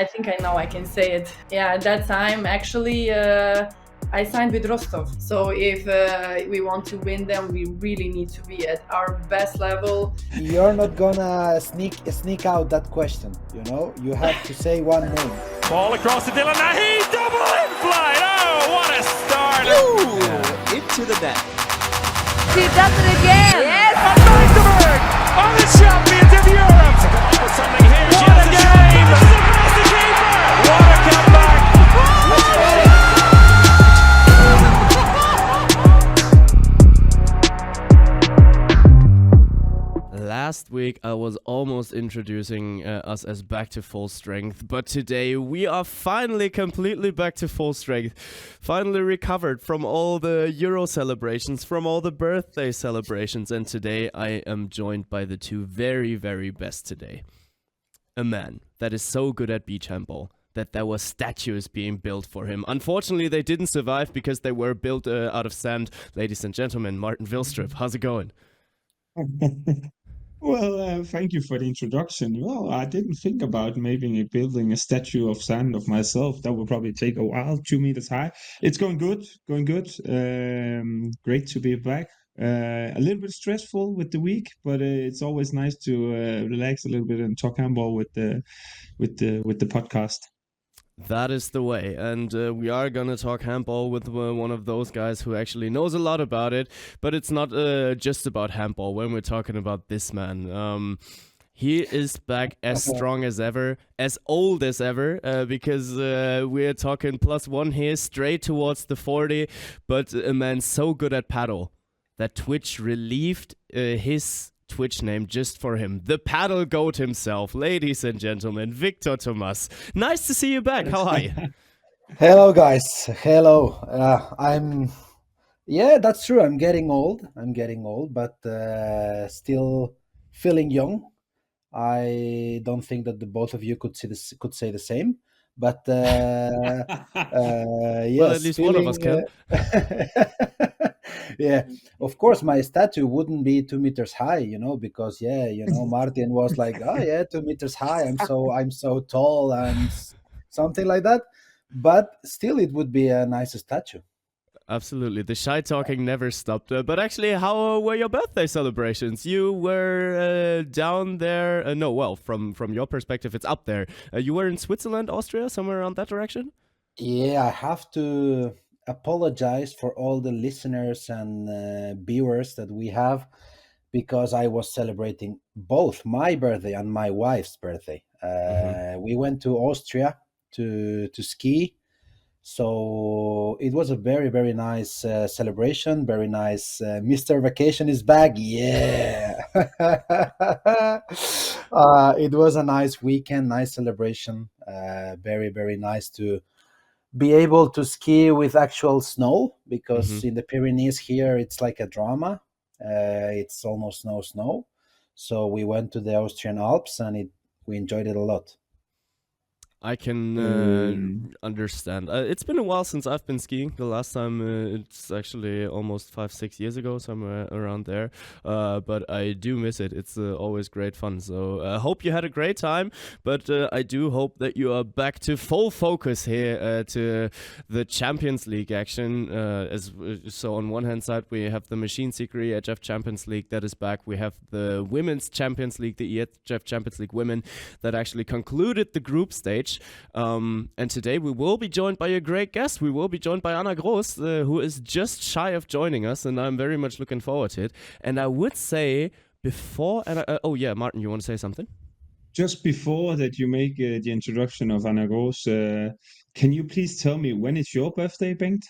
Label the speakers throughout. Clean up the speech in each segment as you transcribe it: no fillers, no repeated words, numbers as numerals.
Speaker 1: I think I know I can say it. Yeah, at that time, actually, I signed with Rostov. So if we want to win them, we really need to be at our best level.
Speaker 2: You're not gonna sneak out that question, you know? You have to say one name.
Speaker 3: Ball across to Dylan Nahi, double in flight. Oh, what a start.
Speaker 4: Into the net.
Speaker 5: She does it again.
Speaker 3: Yes, and Magdeburg are the champions of Europe. To come up with something here. She has a game. The keeper. What a comeback.
Speaker 6: Last week I was almost introducing us as back to full strength, but today we are finally completely back to full strength. Finally recovered from all the Euro celebrations, from all the birthday celebrations, and today I am joined by the two very, very best today. A man that is so good at beach handball that there were statues being built for him. Unfortunately, they didn't survive because they were built out of sand. Ladies and gentlemen, Martin Vilstrup, how's it going?
Speaker 7: Well, thank you for the introduction. Well, I didn't think about maybe building a statue of sand of myself. That would probably take a while, 2 meters high. It's going good, going good. Great to be back. A little bit stressful with the week, but it's always nice to relax a little bit and talk handball with the podcast.
Speaker 6: That is the way, and we are gonna talk handball with one of those guys who actually knows a lot about it, but it's not just about handball when we're talking about this man. He is back as strong as ever, as old as ever, because we're talking +1 here, straight towards the 40, but a man so good at paddle that Twitch relieved his Twitch name just for him. The paddle goat himself, ladies and gentlemen, Víctor Tomàs. Nice to see you back. How are you?
Speaker 2: Hello, guys. Hello. Yeah, that's true. I'm getting old, but still feeling young. I don't think that the both of you could say the same. But yes,
Speaker 6: well, at least one of us can.
Speaker 2: Yeah, of course, my statue wouldn't be 2 meters high, because Martin was like, oh yeah, 2 meters high. I'm so tall and something like that. But still, it would be a nice statue.
Speaker 6: Absolutely. The shy talking never stopped. But actually, how were your birthday celebrations? You were down there. From your perspective, it's up there. You were in Switzerland, Austria, somewhere around that direction?
Speaker 2: Yeah, I have to apologize for all the listeners and viewers that we have, because I was celebrating both my birthday and my wife's birthday. We went to Austria to ski. So it was a very, very nice celebration. Very nice. Mr. Vacation is back. Yeah. It was a nice weekend, nice celebration. Very, very nice to be able to ski with actual snow, because in the Pyrenees here, it's like a drama. It's almost no snow. So we went to the Austrian Alps and we enjoyed it a lot.
Speaker 6: I can understand. It's been a while since I've been skiing. The last time it's actually almost 5-6 years ago, somewhere around there. But I do miss it. It's always great fun. So I hope you had a great time. But I do hope that you are back to full focus here to the Champions League action. So on one hand side, we have the Machine Seeker EHF Champions League that is back. We have the Women's Champions League, the EHF Champions League Women, that actually concluded the group stage. And today we will be joined by a great guest. We will be joined by Ana Gros, who is just shy of joining us, and I'm very much looking forward to it. And I would say before... Martin, you want to say something?
Speaker 7: Just before that you make the introduction of Ana Gros, can you please tell me when it's your birthday, Bengt?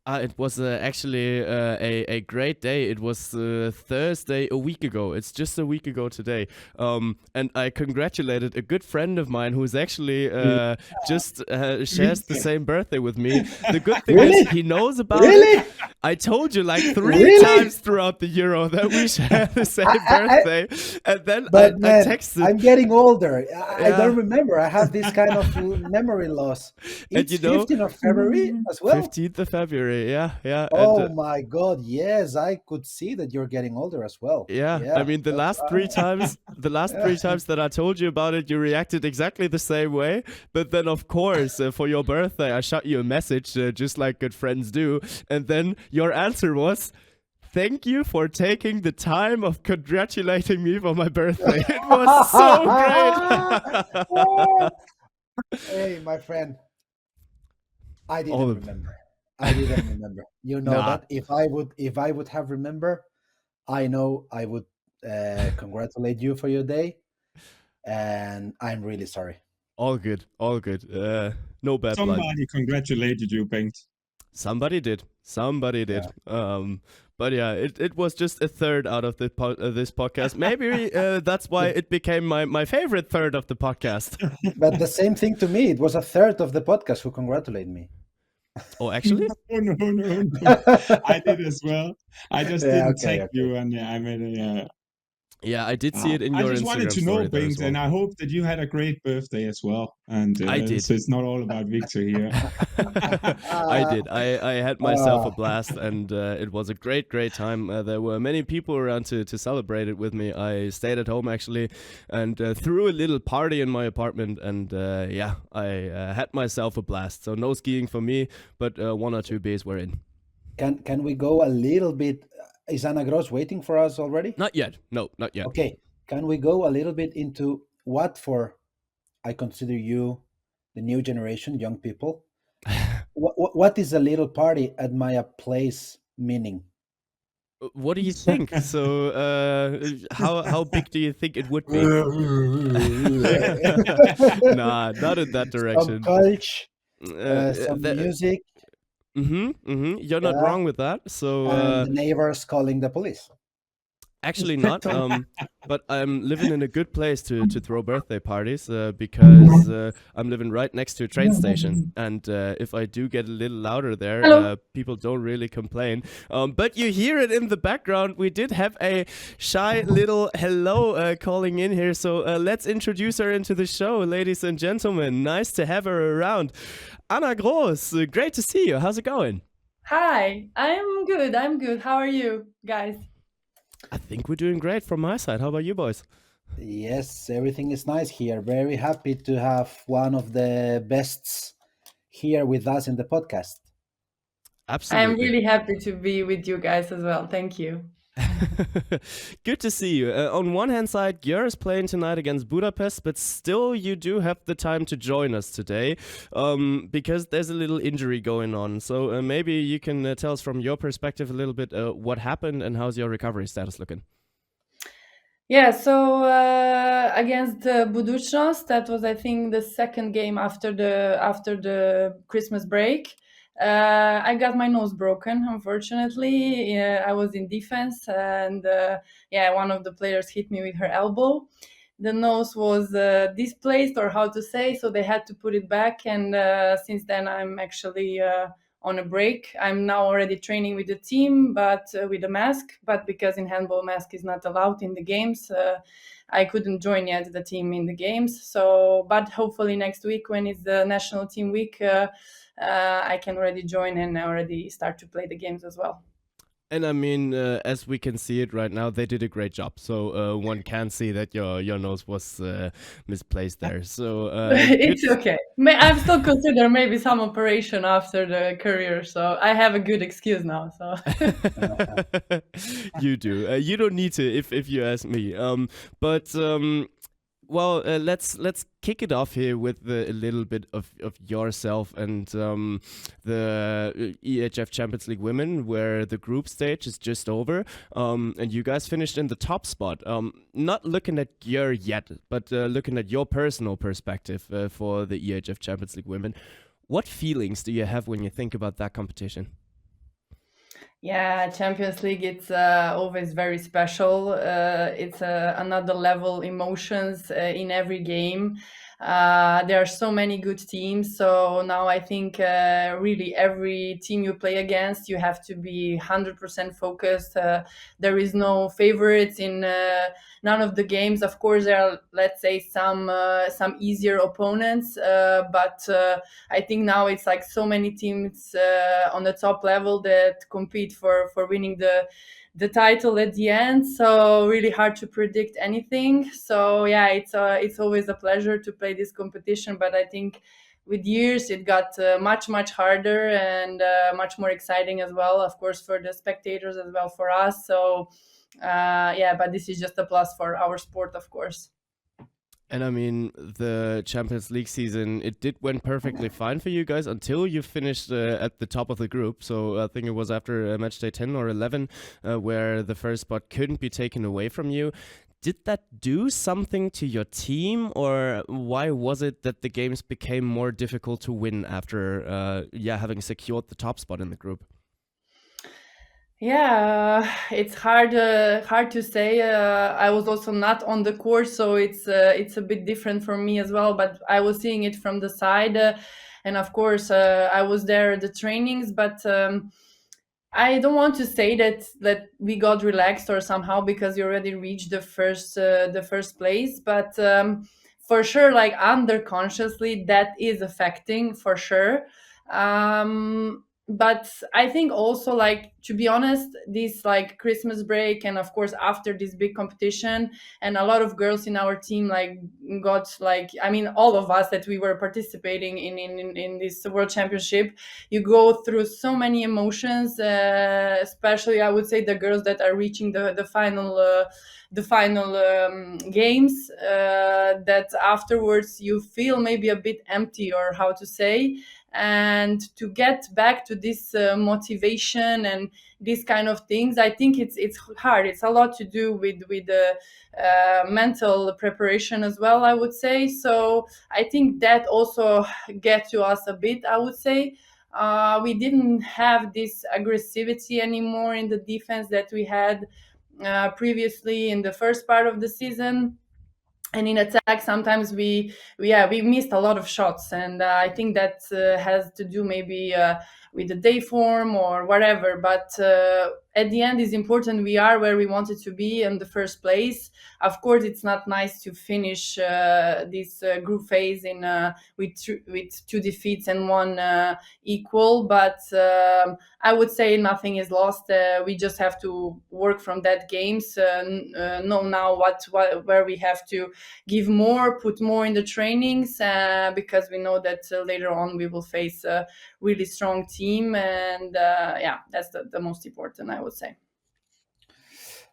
Speaker 6: It was actually a great day. It was Thursday a week ago. It's just a week ago today. And I congratulated a good friend of mine who's actually just shares the same birthday with me. The good thing is he knows about it. I told you like 3 times throughout the Euro that we share the same birthday. And then I texted.
Speaker 2: I'm getting older. I don't remember. I have this kind of memory loss. It's 15th of February as well.
Speaker 6: 15th of February. story. Yeah.
Speaker 2: Oh my God! Yes, I could see that you're getting older as well.
Speaker 6: Yeah, I mean the last three times that I told you about it, you reacted exactly the same way. But then, of course, for your birthday, I shot you a message, just like good friends do, and then your answer was, "Thank you for taking the time of congratulating me for my birthday." It was so great.
Speaker 2: Hey, my friend, I
Speaker 6: All
Speaker 2: didn't
Speaker 6: of-
Speaker 2: remember. I didn't remember. You know
Speaker 6: Nah.
Speaker 2: that if I would have remember, I know I would congratulate you for your day, and I'm really sorry.
Speaker 6: All good. No bad blood.
Speaker 7: Somebody congratulated you, Bengt.
Speaker 6: Somebody did. But yeah, it was just a third out of this podcast. Maybe that's why it became my favorite third of the podcast.
Speaker 2: But the same thing to me. It was a third of the podcast who congratulated me.
Speaker 6: Oh, actually?
Speaker 7: No. I did as well. I just didn't tag you, and I made a.
Speaker 6: Yeah, I did see it in your Instagram.
Speaker 7: I just wanted to know,
Speaker 6: story there as
Speaker 7: Bengt,
Speaker 6: well.
Speaker 7: and I hope that you had a great birthday as well. And
Speaker 6: I did.
Speaker 7: So it's not all about Victor here.
Speaker 6: I did. I had myself a blast, and it was a great time. There were many people around to celebrate it with me. I stayed at home actually, and threw a little party in my apartment, and I had myself a blast. So no skiing for me, but 1 or 2 beers were in.
Speaker 2: Can we go a little bit? Is Ana Gros waiting for us already?
Speaker 6: Not yet. No, not yet.
Speaker 2: Okay. Can we go a little bit into what I consider you, the new generation, young people? What is a little party at my place meaning?
Speaker 6: What do you think? So, how big do you think it would be? Nah, not in that direction.
Speaker 2: Some culture, some music.
Speaker 6: You're not wrong with that. So,
Speaker 2: and the neighbors calling the police.
Speaker 6: Actually not, but I'm living in a good place to throw birthday parties because I'm living right next to a train station, and if I do get a little louder there, people don't really complain. But you hear it in the background. We did have a shy little hello calling in here, so let's introduce her into the show, ladies and gentlemen. Nice to have her around. Ana Gros, great to see you. How's it going?
Speaker 1: Hi, I'm good. How are you guys?
Speaker 6: I think we're doing great from my side. How about you boys?
Speaker 2: Yes, everything is nice here. Very happy to have one of the bests here with us in the podcast.
Speaker 6: Absolutely.
Speaker 1: I'm really happy to be with you guys as well. Thank you.
Speaker 6: Good to see you. On one hand side, Györ is playing tonight against Budapest, but still you do have the time to join us today because there's a little injury going on. So maybe you can tell us from your perspective a little bit what happened and how's your recovery status looking?
Speaker 1: Yeah, so against Budućnost, that was, I think, the second game after the Christmas break. I got my nose broken, unfortunately. I was in defense, and one of the players hit me with her elbow. The nose was displaced, or how to say, so they had to put it back. And since then, I'm actually on a break. I'm now already training with the team, but with a mask. But because in handball, mask is not allowed in the games, I couldn't join yet the team in the games. So, but hopefully next week, when it's the national team week, I can already join and already start to play the games as well.
Speaker 6: And I mean, as we can see it right now, they did a great job. So one can see that your nose was misplaced there. So
Speaker 1: it's okay. I'm still consider maybe some operation after the career. So I have a good excuse now. So
Speaker 6: you do. You don't need to, if you ask me. Well, let's kick it off here with a little bit of yourself and the EHF Champions League Women, where the group stage is just over, and you guys finished in the top spot. Not looking at Györ yet, but looking at your personal perspective for the EHF Champions League Women. What feelings do you have when you think about that competition?
Speaker 1: Yeah, Champions League, it's always very special. It's another level emotions in every game. There are so many good teams. So now I think really every team you play against, you have to be 100% focused. There is no favorites in none of the games. Of course, there are, let's say, some easier opponents, but I think now it's like so many teams on the top level that compete for winning the title at the end. So really hard to predict anything. So yeah, it's always a pleasure to play this competition, but I think with years it got much harder and much more exciting as well, of course, for the spectators as well, for us. So yeah, but this is just a plus for our sport, of course.
Speaker 6: And I mean, the Champions League season, it went perfectly fine for you guys until you finished at the top of the group. So I think it was after match day 10 or 11 where the first spot couldn't be taken away from you. Did that do something to your team, or why was it that the games became more difficult to win after having secured the top spot in the group?
Speaker 1: Yeah, it's hard to say. I was also not on the court, so it's a bit different for me as well. But I was seeing it from the side, and of course, I was there at the trainings. But I don't want to say that we got relaxed or somehow because we already reached the first place. But for sure, like underconsciously, that is affecting for sure. But I think also, like, to be honest, this like Christmas break and of course after this big competition, and a lot of girls in our team like got, like, I mean, all of us that we were participating in this World Championship, you go through so many emotions, especially I would say the girls that are reaching the final games, that afterwards you feel maybe a bit empty, or how to say. And to get back to this motivation and these kind of things, I think it's hard. It's a lot to do with the mental preparation as well, I would say. So I think that also get to us a bit, I would say. We didn't have this aggressivity anymore in the defense that we had previously in the first part of the season. And in attack, sometimes we missed a lot of shots, and I think that has to do maybe with the day form or whatever. But at the end, it's important we are where we wanted to be in the first place. Of course, it's not nice to finish this group phase in with two defeats and one equal, but I would say nothing is lost. We just have to work from that games, know now where we have to give more, put more in the trainings, because we know that later on we will face a really strong team, and that's the most important, I would say.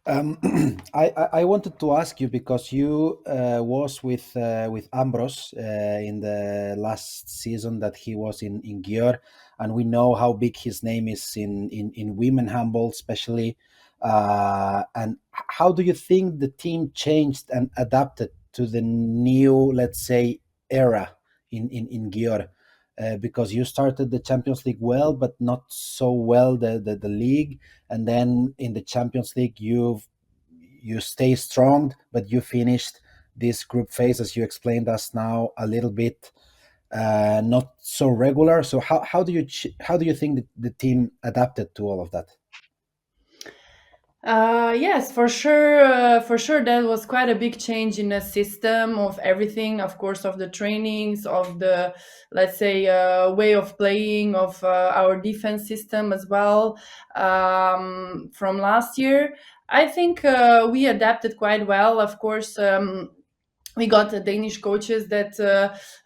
Speaker 2: I wanted to ask you, because you was with Ambros in the last season that he was in Györ, and we know how big his name is in women handball, especially. And how do you think the team changed and adapted to the new, let's say, era in Györ? Because you started the Champions League well, but not so well the league, and then in the Champions League you stay strong, but you finished this group phase, as you explained us now, a little bit not so regular. So how do you think that the team adapted to all of that?
Speaker 1: Yes, for sure. For sure, that was quite a big change in the system of everything. Of course, of the trainings, of the, let's say, way of playing, of our defense system as well. From last year, I think we adapted quite well. Of course. We got the Danish coaches that,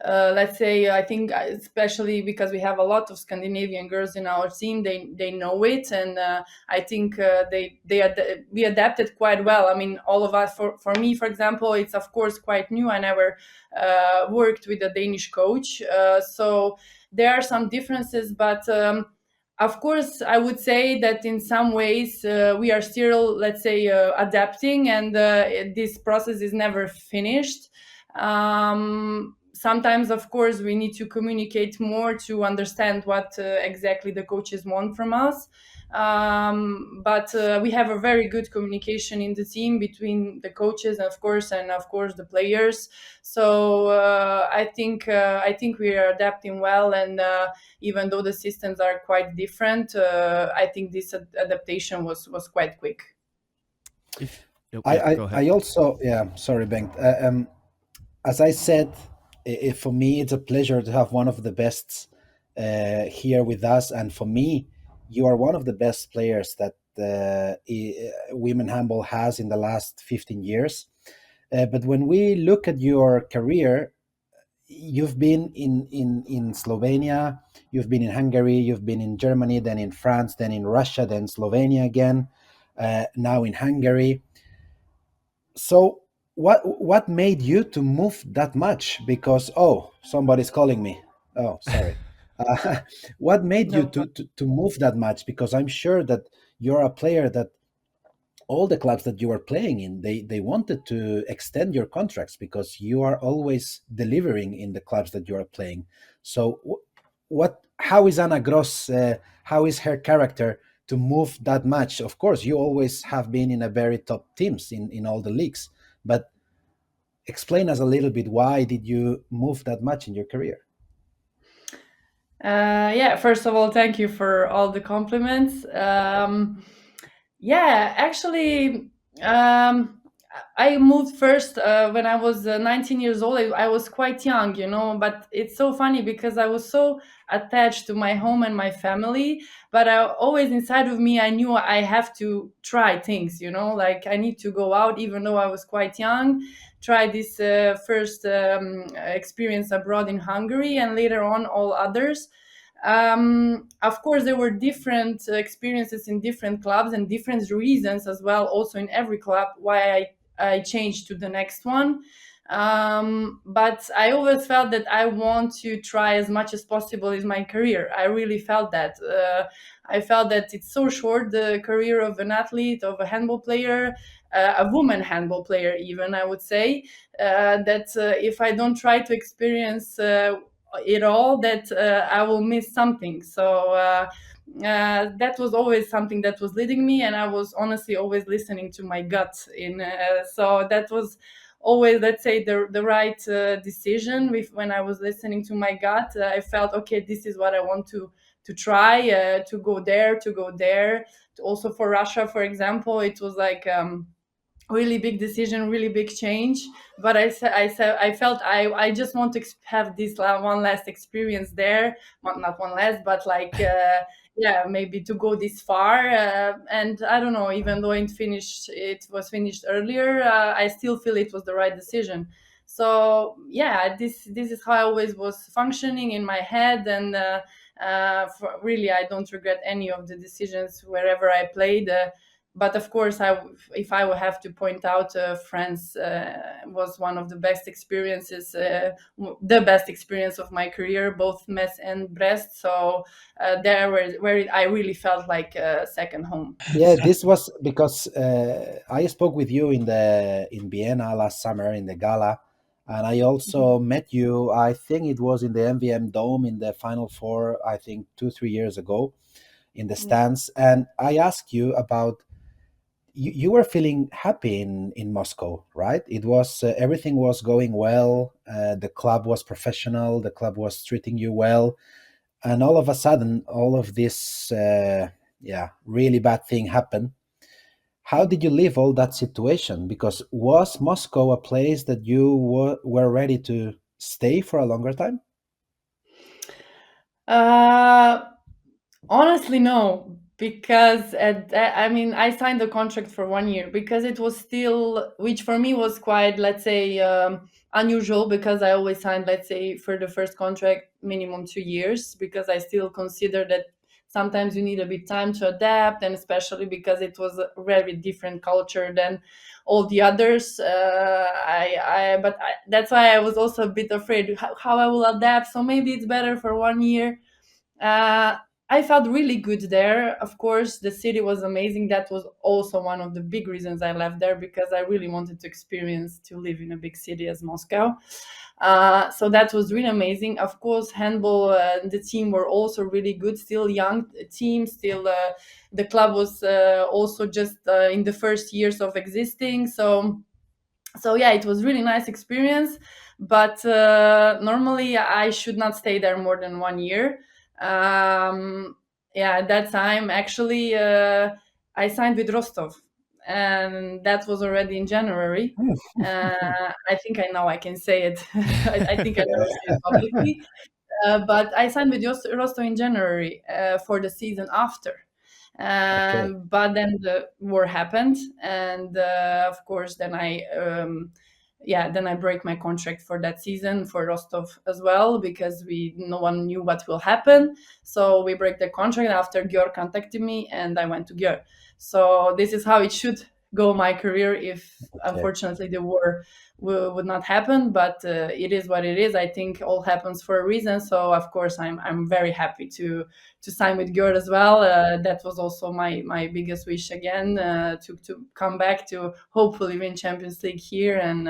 Speaker 1: let's say, I think, especially because we have a lot of Scandinavian girls in our team, they know it, and I think we adapted quite well. I mean, all of us. For me, for example, it's of course quite new. I never worked with a Danish coach, so there are some differences, but. Of course, I would say that in some ways we are still, let's say, adapting, and this process is never finished. sometimes, of course, we need to communicate more to understand what exactly the coaches want from us. But we have a very good communication in the team between the coaches, of course, and of course the players. So I think we are adapting well, and even though the systems are quite different, I think this adaptation was quite quick.
Speaker 6: Go ahead.
Speaker 2: I also, sorry, Bengt. As I said, for me, it's a pleasure to have one of the best here with us. And for me, you are one of the best players that women handball has in the last 15 years. But when we look at your career, you've been in Slovenia, you've been in Hungary, you've been in Germany, then in France, then in Russia, then Slovenia again, now in Hungary. So what made you to move that much? Because somebody's calling me. Oh, sorry. What made you to move that much? Because I'm sure that you're a player that all the clubs that you were playing in, they wanted to extend your contracts because you are always delivering in the clubs that you are playing. So how is Ana Gros, how is her character to move that much? Of course, you always have been in a very top teams in all the leagues, but explain us a little bit, why did you move that much in your career?
Speaker 1: First of all, thank you for all the compliments. Actually, I moved first when I was 19 years old. I was quite young, but it's so funny because I was so attached to my home and my family, but I always inside of me, I knew I have to try things, like I need to go out, even though I was quite young, try this first experience abroad in Hungary, and later on all others. Of course, there were different experiences in different clubs and different reasons as well, also in every club, why I changed to the next one. But I always felt that I want to try as much as possible in my career. I really felt that. I felt that it's so short, the career of an athlete, of a handball player, a woman handball player even, I would say, that if I don't try to experience it all, that I will miss something. So that was always something that was leading me, and I was honestly always listening to my gut. So that was always, let's say, the right decision. When I was listening to my gut, I felt, okay, this is what I want to try, to go there. Also for Russia, for example, it was like really big decision, really big change. But I felt I just want to have this one last experience there. Not one last, but like maybe to go this far. And I don't know, even though it was finished earlier, I still feel it was the right decision. So this is how I always was functioning in my head, and really I don't regret any of the decisions wherever I played. But of course, if I would have to point out, France was one of the best experiences, the best experience of my career, both Metz and Brest. So there where I really felt like a second home.
Speaker 2: Yeah, this was because I spoke with you in Vienna last summer in the gala, and I also met you. I think it was in the MVM Dome in the Final Four. I think 2-3 years ago, in the stands, and I asked you about. You were feeling happy in Moscow, right? It was everything was going well. The club was professional. The club was treating you well, and all of a sudden, all of this, really bad thing happened. How did you leave all that situation? Because was Moscow a place that you were ready to stay for a longer time?
Speaker 1: Honestly, no, because I signed the contract for 1 year because it was still, which for me was quite, let's say, unusual, because I always signed, let's say, for the first contract minimum 2 years, because I still consider that sometimes you need a bit time to adapt, and especially because it was a very different culture than all the others. That's why I was also a bit afraid how I will adapt. So maybe it's better for 1 year. I felt really good there. Of course, the city was amazing. That was also one of the big reasons I left there, because I really wanted to experience to live in a big city as Moscow. So that was really amazing. Of course, handball, the team were also really good. Still young team. Still, the club was also just in the first years of existing. So yeah, it was really nice experience. But normally I should not stay there more than 1 year. Yeah, at that time actually I signed with Rostov, and that was already in January. I think I can say it. I think I never say it publicly. But I signed with Rostov in January for the season after.
Speaker 2: Okay.
Speaker 1: But then the war happened, and of course, then I break my contract for that season for Rostov as well, because no one knew what will happen. So we break the contract after Györ contacted me, and I went to Györ. So this is how it should go my career if unfortunately the war would not happen. But it is what it is. I think all happens for a reason. So of course I'm very happy to sign with Györ as well. That was also my biggest wish again, to come back to hopefully win Champions League here, and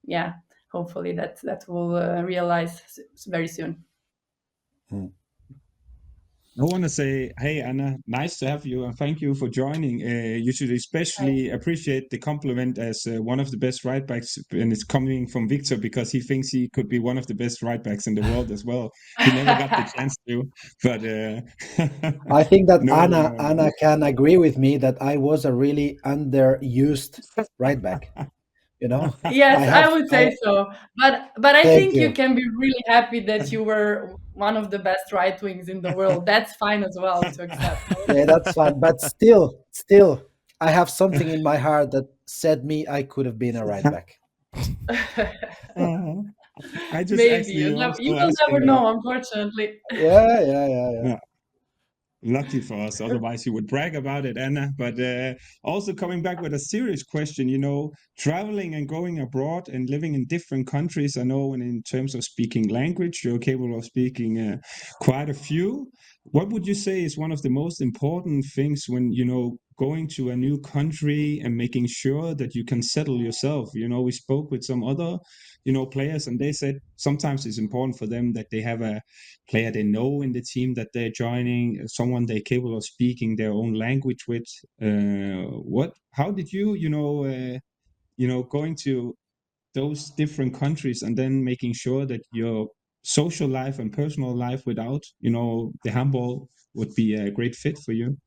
Speaker 1: yeah, hopefully that will realize very soon.
Speaker 7: I want to say, hey, Anna, nice to have you, and thank you for joining. You should especially appreciate the compliment as one of the best right backs, and it's coming from Victor, because he thinks he could be one of the best right backs in the world as well. He never got the chance to, but
Speaker 2: I think that
Speaker 7: No,
Speaker 2: Anna can agree with me that I was a really underused right back. You know,
Speaker 1: Yes, I would say so. But I
Speaker 2: Thank
Speaker 1: think you
Speaker 2: you.
Speaker 1: can be really happy that you were one of the best right wings in the world. That's fine as well to accept.
Speaker 2: Yeah, that's fine. But still, I have something in my heart that said me I could have been a right back.
Speaker 7: I just
Speaker 1: Maybe
Speaker 7: actually
Speaker 1: you
Speaker 7: also
Speaker 1: will
Speaker 7: asking
Speaker 1: never know, unfortunately.
Speaker 2: Yeah.
Speaker 7: Lucky for us, otherwise you would brag about it, Anna. But also coming back with a serious question, traveling and going abroad and living in different countries. I know when in terms of speaking language, you're capable of speaking quite a few. What would you say is one of the most important things when, going to a new country and making sure that you can settle yourself? We spoke with some other, players, and they said sometimes it's important for them that they have a player they know in the team that they're joining, someone they're capable of speaking their own language with. How did you, going to those different countries and then making sure that your social life and personal life without, the handball would be a great fit for you?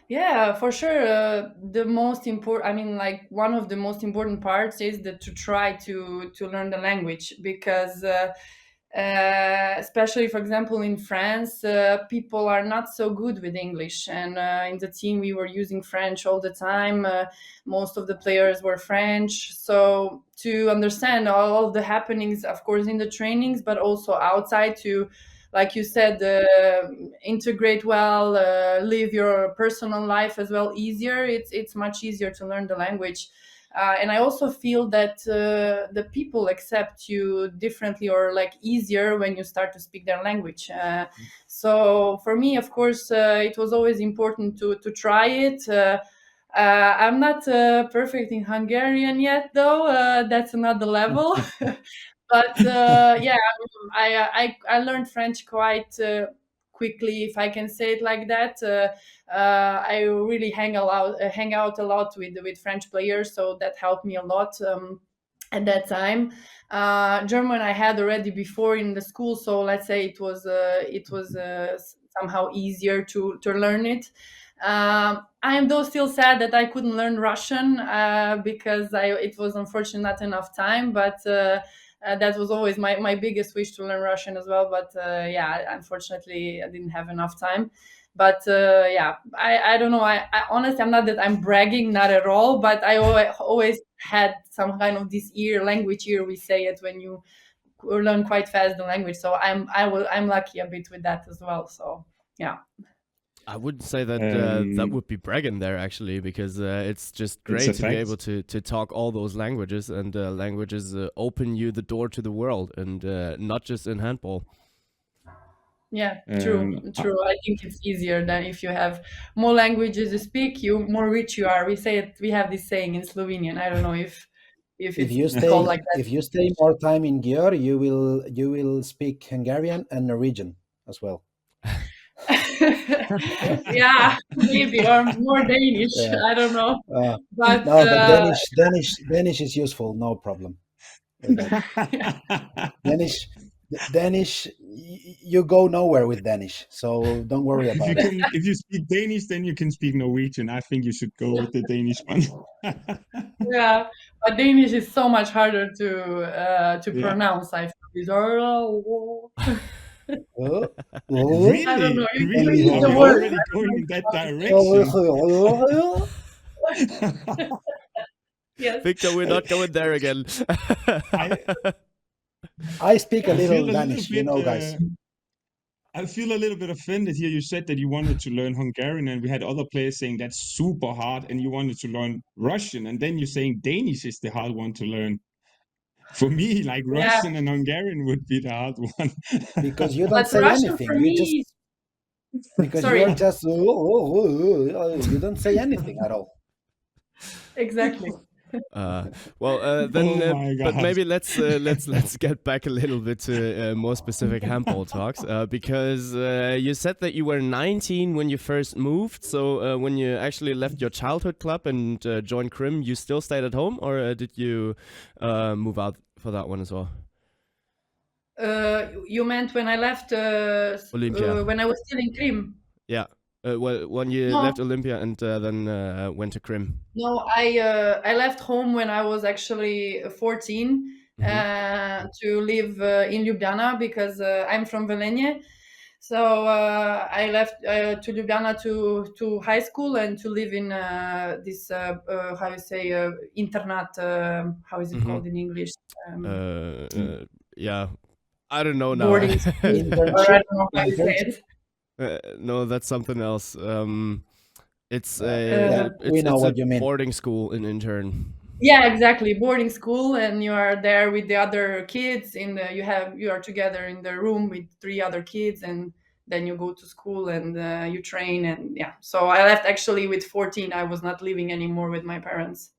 Speaker 1: Yeah, for sure. The most important, I mean, like one of the most important parts is that to try to learn the language, because especially, for example, in France, people are not so good with English, and in the team we were using French all the time. Most of the players were French, so to understand all of the happenings, of course, in the trainings, but also outside, to, like you said, integrate well, live your personal life as well easier. It's much easier to learn the language. And I also feel that the people accept you differently, or like easier, when you start to speak their language. So for me, of course, it was always important to try it. I'm not perfect in Hungarian yet, though. That's another level. But yeah, I learned French quite quickly, if I can say it like that. I really hang out a lot with French players, so that helped me a lot at that time. German I had already before in the school, so let's say it was somehow easier to learn it. I am though still sad that I couldn't learn Russian, because it was unfortunately not enough time, but that was always my biggest wish, to learn Russian as well. But yeah, unfortunately I didn't have enough time. But yeah, I don't know. I honestly, I'm not that I'm bragging, not at all. But I always had some kind of this language ear, we say it, when you learn quite fast the language. So I'm lucky a bit with that as well. So yeah.
Speaker 6: I would say that that would be bragging there, actually, because it's just great to be
Speaker 7: fact.
Speaker 6: able to talk all those languages, and languages open you the door to the world, and not just in handball.
Speaker 1: Yeah, true.
Speaker 7: I-
Speaker 1: I think it's easier than if you have more languages to speak, you more rich you are. We say it. We have this saying in Slovenian. I don't know if
Speaker 2: If
Speaker 1: it's
Speaker 2: you
Speaker 1: called
Speaker 2: stay
Speaker 1: like that.
Speaker 2: if you stay more time in Györ, you will speak Hungarian and Norwegian as well.
Speaker 1: Yeah, maybe, or more Danish.
Speaker 2: Yeah.
Speaker 1: I don't know,
Speaker 2: Uh,
Speaker 1: but
Speaker 2: no, but Danish is useful. No problem with that. Danish, you go nowhere with Danish, so don't worry about it.
Speaker 7: if you speak Danish, then you can speak Norwegian. I think you should go with the Danish one.
Speaker 1: yeah, but Danish is so much harder to
Speaker 7: Yeah.
Speaker 1: pronounce. I feel it's
Speaker 2: Oh,
Speaker 7: Really?
Speaker 1: I don't know. You
Speaker 7: Really?
Speaker 1: use
Speaker 7: Are
Speaker 1: the
Speaker 7: we
Speaker 1: word.
Speaker 7: already going in that direction?
Speaker 1: Yes.
Speaker 6: Victor, we're not going there again.
Speaker 2: I speak a
Speaker 7: I
Speaker 2: little
Speaker 7: feel a
Speaker 2: Danish, you know, guys.
Speaker 7: I feel a little bit offended here. You said that you wanted to learn Hungarian, and we had other players saying that's super hard, and you wanted to learn Russian, and then you're saying Danish is the hard one to learn. For me, like
Speaker 1: Yeah.
Speaker 7: Russian and Hungarian would be the hard one.
Speaker 2: Because you don't
Speaker 1: But
Speaker 2: say
Speaker 1: Russian
Speaker 2: anything.
Speaker 1: for
Speaker 2: You
Speaker 1: me,
Speaker 2: just because
Speaker 1: Sorry.
Speaker 2: you're just you don't say anything at all.
Speaker 1: exactly.
Speaker 6: Then,
Speaker 7: Oh my
Speaker 6: but
Speaker 7: God.
Speaker 6: maybe let's get back a little bit to more specific handball talks, because you said that you were 19 when you first moved. So when you actually left your childhood club and joined Krim, you still stayed at home, or did you move out for that one as well?
Speaker 1: You meant when I left
Speaker 6: Olympia.
Speaker 1: when I was still in Krim?
Speaker 6: Yeah. Well, when you
Speaker 1: No.
Speaker 6: left Olympia and then went to Krim.
Speaker 1: No, I left home when I was actually 14 to live in Ljubljana because I'm from Velenje. So I left to Ljubljana to high school and to live in this how you say internat. How is it called in English?
Speaker 6: Yeah, I don't know now.
Speaker 1: Boarding school. Or I don't know how you say it.
Speaker 6: No, that's something else. It's
Speaker 2: we know what you mean.
Speaker 6: Boarding school in intern.
Speaker 1: Yeah, exactly. Boarding school, and you are there with the other kids. You are together in the room with 3 other kids, and then you go to school and you train. And yeah, so I left actually with 14. I was not living anymore with my parents.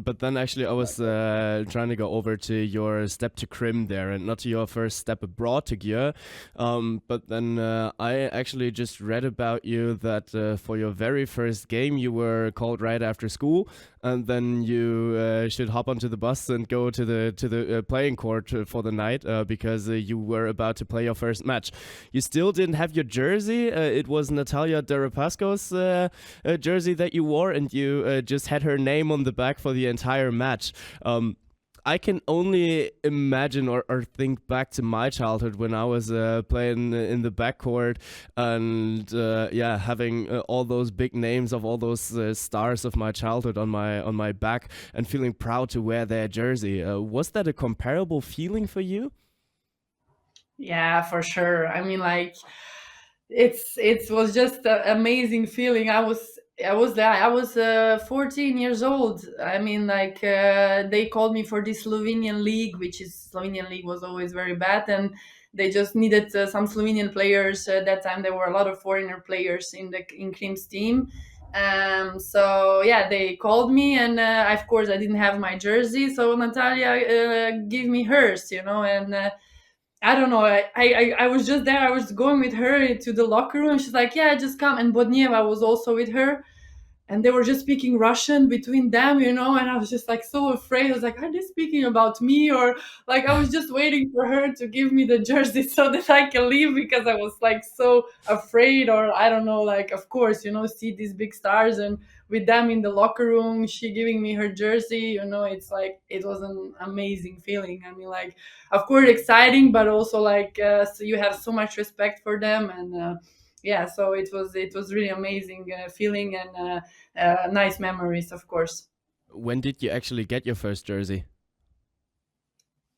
Speaker 6: But then actually I was trying to go over to your step to Krim there and not to your first step abroad to Györ. But then I actually just read about you that for your very first game you were called right after school, and then you should hop onto the bus and go to the playing court for the night because you were about to play your first match. You still didn't have your jersey. It was Natalia Deripasko's jersey that you wore, and you just had her name on the back for the entire match. I can only imagine or think back to my childhood when I was playing in the backcourt and having all those big names of all those stars of my childhood on my back and feeling proud to wear their jersey. Was that a comparable feeling for you?
Speaker 1: Yeah, for sure. I mean, like it was just an amazing feeling. I was there. I was 14 years old. I mean, like they called me for this Slovenian league, Slovenian league was always very bad, and they just needed some Slovenian players. That time there were a lot of foreigner players in Krim's team. So yeah, they called me, and of course I didn't have my jersey, so Natalia gave me hers, and. I don't know. I was just there. I was going with her to the locker room. She's like, "Yeah, just come." And Bodnieva was also with her, and they were just speaking Russian between them, And I was just like so afraid. I was like, "Are they speaking about me?" Or like I was just waiting for her to give me the jersey so that I can leave because I was like so afraid. Or I don't know. Like, of course, see these big stars and with them in the locker room, she giving me her jersey. It's like it was an amazing feeling. I mean, like, of course, exciting, but also like so you have so much respect for them, and yeah, so it was really amazing feeling and nice memories, of course.
Speaker 6: When did you actually get your first jersey?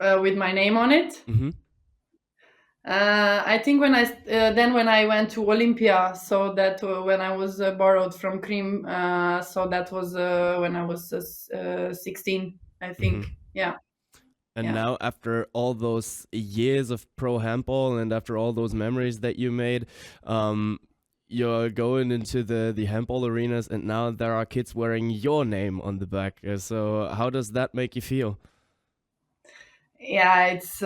Speaker 1: With my name on it. I think when I went to Olympia, so that when I was borrowed from Krim, so that was when I was 16, I think. Yeah.
Speaker 6: And
Speaker 1: Yeah.
Speaker 6: now, after all those years of pro handball and after all those memories that you made, you're going into the handball arenas, and now there are kids wearing your name on the back. So how does that make you feel?
Speaker 1: Yeah, it's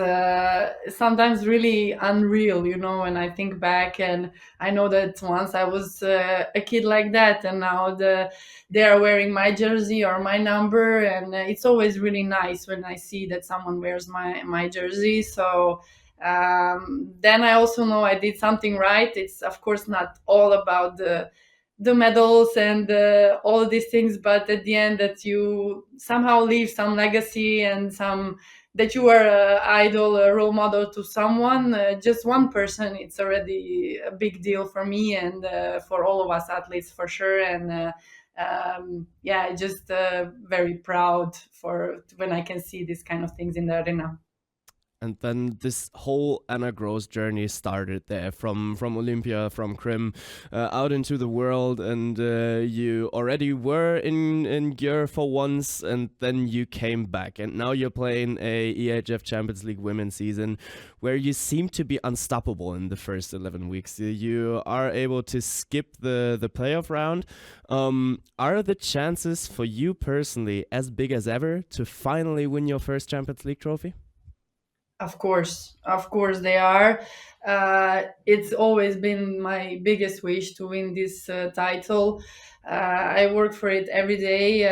Speaker 1: sometimes really unreal, when I think back, and I know that once I was a kid like that, and now they are wearing my jersey or my number, and it's always really nice when I see that someone wears my jersey. So then I also know I did something right. It's of course not all about the medals and all these things, but at the end that you somehow leave some legacy and some that you are an idol, a role model to someone, just one person, it's already a big deal for me and for all of us athletes for sure. And just very proud for when I can see these kind of things in the arena.
Speaker 6: And then this whole Ana Gros journey started there, from Olympia, from Krim, out into the world, and you already were in Györ for once, and then you came back, and now you're playing a EHF Champions League women's season, where you seem to be unstoppable in the first 11 weeks. You are able to skip the playoff round. Are the chances for you personally as big as ever to finally win your first Champions League trophy?
Speaker 1: Of course they are. It's always been my biggest wish to win this title. I work for it every day.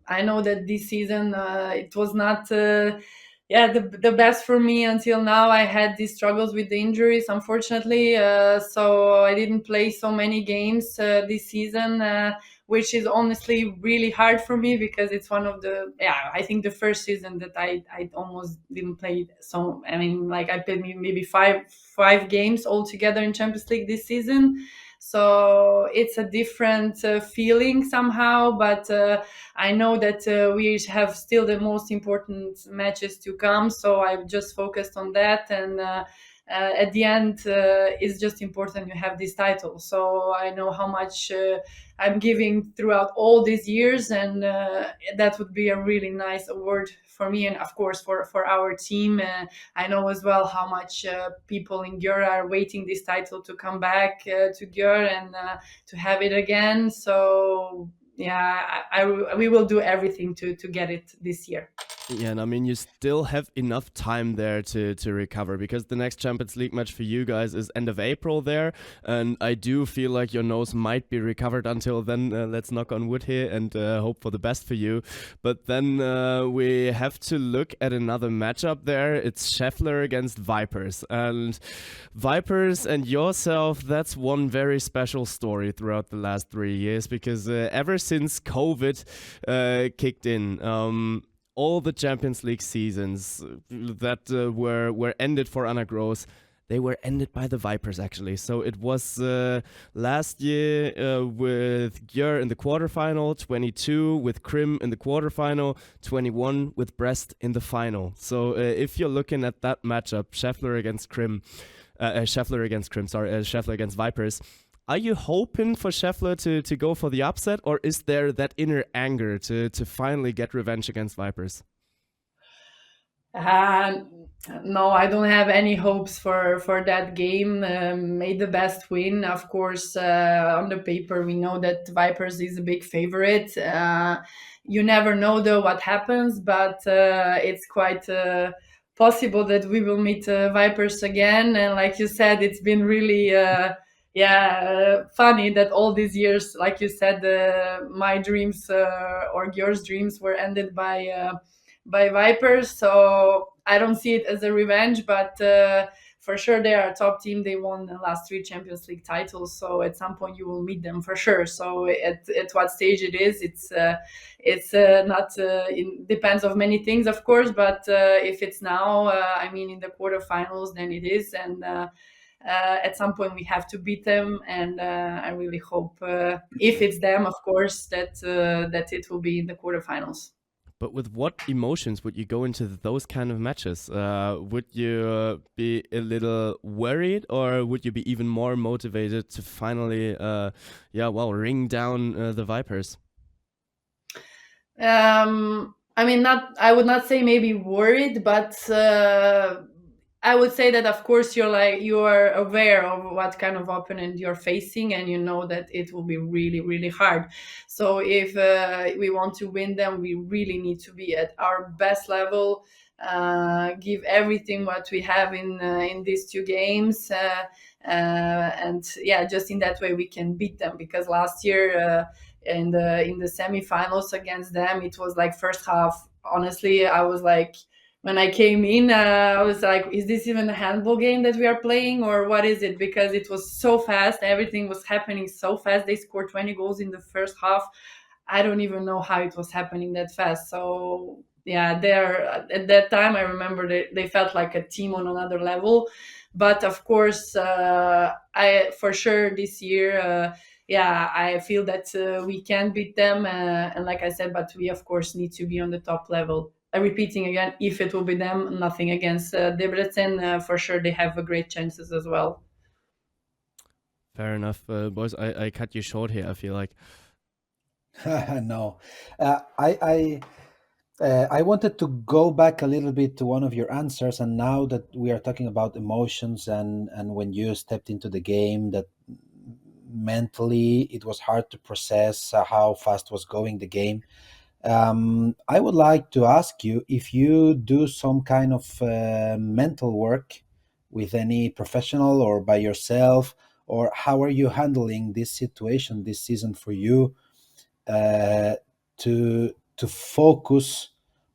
Speaker 1: I know that this season it was not the best for me until now. I had these struggles with the injuries, unfortunately, so I didn't play so many games this season, which is honestly really hard for me because it's one of I think the first season that I almost didn't play. So I mean, like I played maybe five games altogether in Champions League this season. So it's a different feeling somehow, but I know that we have still the most important matches to come. So I've just focused on that, and at the end, it's just important you have this title. So I know how much I'm giving throughout all these years, and that would be a really nice award for me, and of course for our team. I know as well how much people in Györ are waiting this title to come back to Györ and to have it again. So yeah, we will do everything to get it this year.
Speaker 6: Yeah, and I mean, you still have enough time there to recover, because the next Champions League match for you guys is end of April there, and I do feel like your nose might be recovered until then. Let's knock on wood here and hope for the best for you. But then we have to look at another matchup there. It's Scheffler against Vipers. And Vipers and yourself, that's one very special story throughout the last 3 years, because ever since COVID kicked in, all the Champions League seasons that were ended for Ana Gros, they were ended by the Vipers, actually. So it was last year with Györ in the quarterfinal, 22 with Krim in the quarterfinal, 21 with Brest in the final. So if you're looking at that matchup, Scheffler against Vipers, are you hoping for Scheffler to go for the upset, or is there that inner anger to finally get revenge against Vipers?
Speaker 1: No, I don't have any hopes for that game. May the best win. Of course, on the paper, we know that Vipers is a big favorite. You never know, though, what happens, but it's quite possible that we will meet Vipers again. And like you said, it's been really... funny that all these years, like you said, my dreams or Györ's dreams were ended by Vipers. So I don't see it as a revenge, but for sure they are a top team. They won the last 3 Champions League titles, so at some point you will meet them for sure. So at what stage it is, it's not. It depends of many things, of course, but if it's now, I mean, in the quarterfinals, then it is, and. At some point we have to beat them, and I really hope, if it's them, of course, that it will be in the quarterfinals.
Speaker 6: But with what emotions would you go into those kind of matches? Would you be a little worried, or would you be even more motivated to finally, ring down the Vipers?
Speaker 1: I mean, I would not say maybe worried, but I would say that of course you are aware of what kind of opponent you're facing, and you know that it will be really, really hard. So if we want to win them, we really need to be at our best level, give everything what we have in these two games, and yeah, just in that way we can beat them. Because last year, in the semifinals against them, it was like first half, honestly I was like, when I came in, I was like, is this even a handball game that we are playing, or what is it? Because it was so fast, everything was happening so fast. They scored 20 goals in the first half. I don't even know how it was happening that fast. So yeah, there at that time I remember they felt like a team on another level. But of course, I for sure this year, yeah, I feel that we can beat them, and like I said, but we of course need to be on the top level. Repeating again, if it will be them, nothing against Debrecen, for sure they have a great chances as well.
Speaker 6: Fair enough, boys. I cut you short here. I feel like.
Speaker 2: No, I wanted to go back a little bit to one of your answers, and now that we are talking about emotions and when you stepped into the game, that mentally it was hard to process how fast was going the game. I would like to ask you if you do some kind of mental work with any professional or by yourself, or how are you handling this situation this season for you, to focus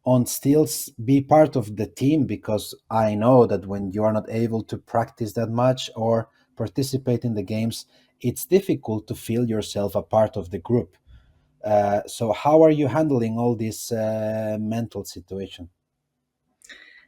Speaker 2: on still be part of the team? Because I know that when you are not able to practice that much or participate in the games, it's difficult to feel yourself a part of the group. So how are you handling all this mental situation?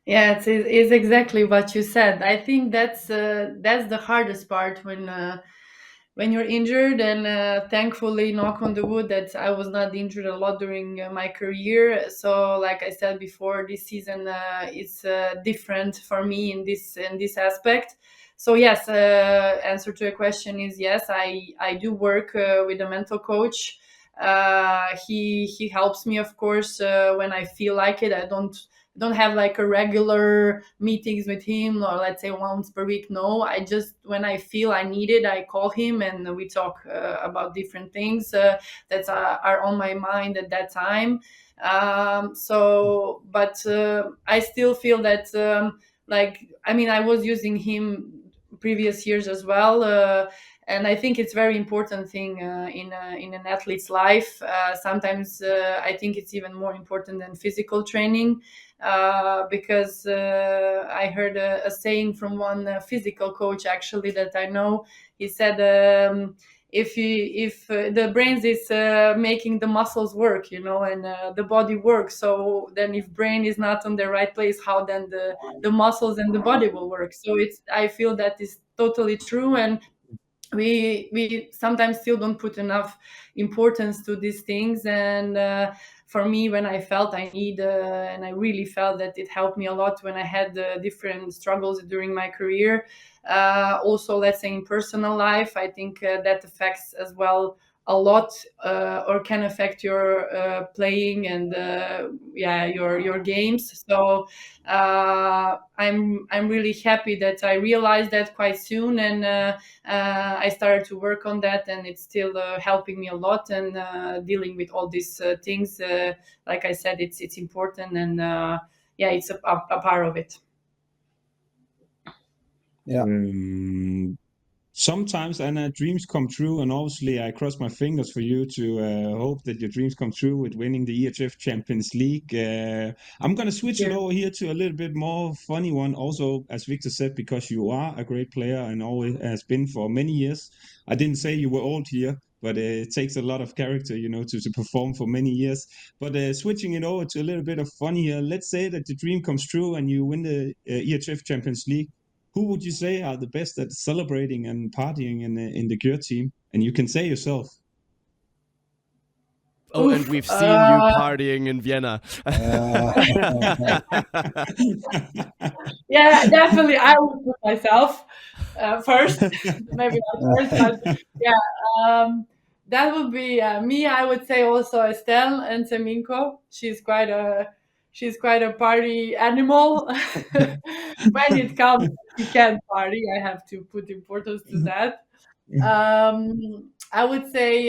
Speaker 1: Yeah, it's exactly what you said. I think that's the hardest part when you're injured, and thankfully, knock on the wood, that I was not injured a lot during my career. So like I said before, this season it's different for me in this aspect. So yes, answer to your question is yes, I do work with a mental coach. He helps me, of course, when I feel like it. I don't have like a regular meetings with him, or let's say once per week. No, I just, when I feel I need it, I call him and we talk about different things that are on my mind at that time. So but I still feel that like, I mean, I was using him previous years as well, and I think it's very important thing in an athlete's life. Sometimes I think it's even more important than physical training, because I heard a saying from one physical coach actually that I know. He said, if the brains is making the muscles work, and the body works, so then if brain is not on the right place, how then the muscles and the body will work? So I feel that is totally true, and we sometimes still don't put enough importance to these things. And for me, when I felt I need, and I really felt that it helped me a lot when I had different struggles during my career, also let's say in personal life, I think that affects as well a lot, or can affect your playing and yeah, your games. So I'm really happy that I realized that quite soon, and I started to work on that, and it's still helping me a lot, and dealing with all these things. Like I said, it's important, and yeah, it's a part of it.
Speaker 2: Yeah.
Speaker 7: Sometimes, Anna, dreams come true, and obviously I cross my fingers for you to hope that your dreams come true with winning the EHF Champions League. I'm going to switch it over here to a little bit more funny one. Also, as Victor said, because you are a great player and always has been for many years. I didn't say you were old here, but it takes a lot of character, to perform for many years. But switching it over to a little bit of fun here, let's say that the dream comes true and you win the EHF Champions League. Who would you say are the best at celebrating and partying in the Györ team? And you can say yourself.
Speaker 6: Oh, and we've seen you partying in Vienna.
Speaker 1: Yeah, definitely. I would put myself first, maybe not first, but yeah. that would be me. I would say also Estelle and Seminko. She's quite a party animal. When it comes, she can party. I have to put importance to that. I would say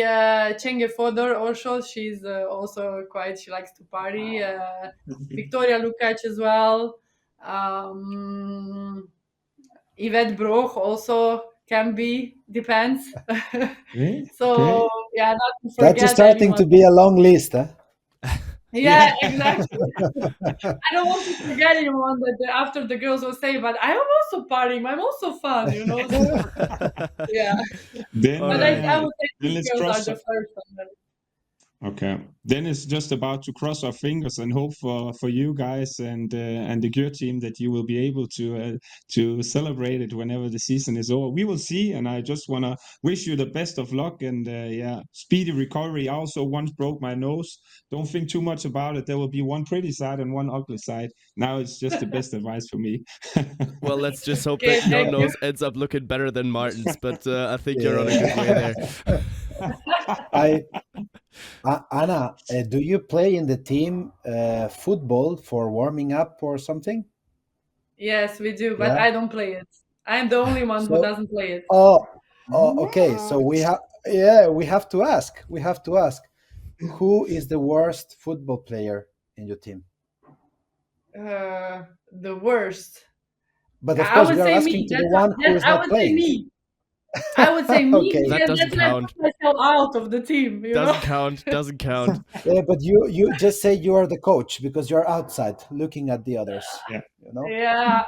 Speaker 1: Cenge Fodor also. She's also quite. She likes to party. Victoria Lukács as well. Yvette Broch also can be, depends. So yeah, not to forget
Speaker 2: That's starting
Speaker 1: anyone.
Speaker 2: to be a long list, huh?
Speaker 1: Yeah, exactly. I don't want to forget anyone that after the girls will say, but I'm also partying. I'm also fun, you know. Yeah.
Speaker 7: Then,
Speaker 1: But I would say
Speaker 7: then
Speaker 1: these
Speaker 7: let's
Speaker 1: girls are
Speaker 7: cross.
Speaker 1: the first one.
Speaker 7: Okay, then it's just about to cross our fingers and hope for you guys and the Györ team that you will be able to celebrate it whenever the season is over. We will see, and I just want to wish you the best of luck and speedy recovery. I also once broke my nose. Don't think too much about it. There will be one pretty side and one ugly side. Now it's just the best advice for me.
Speaker 6: Well, let's just hope
Speaker 1: Okay,
Speaker 6: that your
Speaker 1: thank you.
Speaker 6: nose ends up looking better than Martin's, but I think you're on a good way there.
Speaker 2: Anna, do you play in the team football for warming up or something?
Speaker 1: Yes, we do, but
Speaker 2: Yeah.
Speaker 1: I don't play it. I'm the only one who
Speaker 2: So-
Speaker 1: doesn't play it.
Speaker 2: Oh, okay. So we have to ask. We have to ask. Who is the worst football player in your team?
Speaker 1: The worst.
Speaker 2: But of
Speaker 1: I
Speaker 2: course,
Speaker 1: would
Speaker 2: we are
Speaker 1: say
Speaker 2: asking
Speaker 1: me.
Speaker 2: to the one who is
Speaker 1: I
Speaker 2: not
Speaker 1: would say
Speaker 2: playing.
Speaker 1: me. I would say me.
Speaker 2: Okay.
Speaker 6: That
Speaker 1: because
Speaker 6: doesn't
Speaker 1: that's when I
Speaker 6: count.
Speaker 1: put myself out of the team. You
Speaker 6: Doesn't
Speaker 1: know?
Speaker 6: count. Doesn't count.
Speaker 2: Yeah, but you just say you are the coach because you're outside looking at the others.
Speaker 7: Yeah.
Speaker 2: You know.
Speaker 1: Yeah.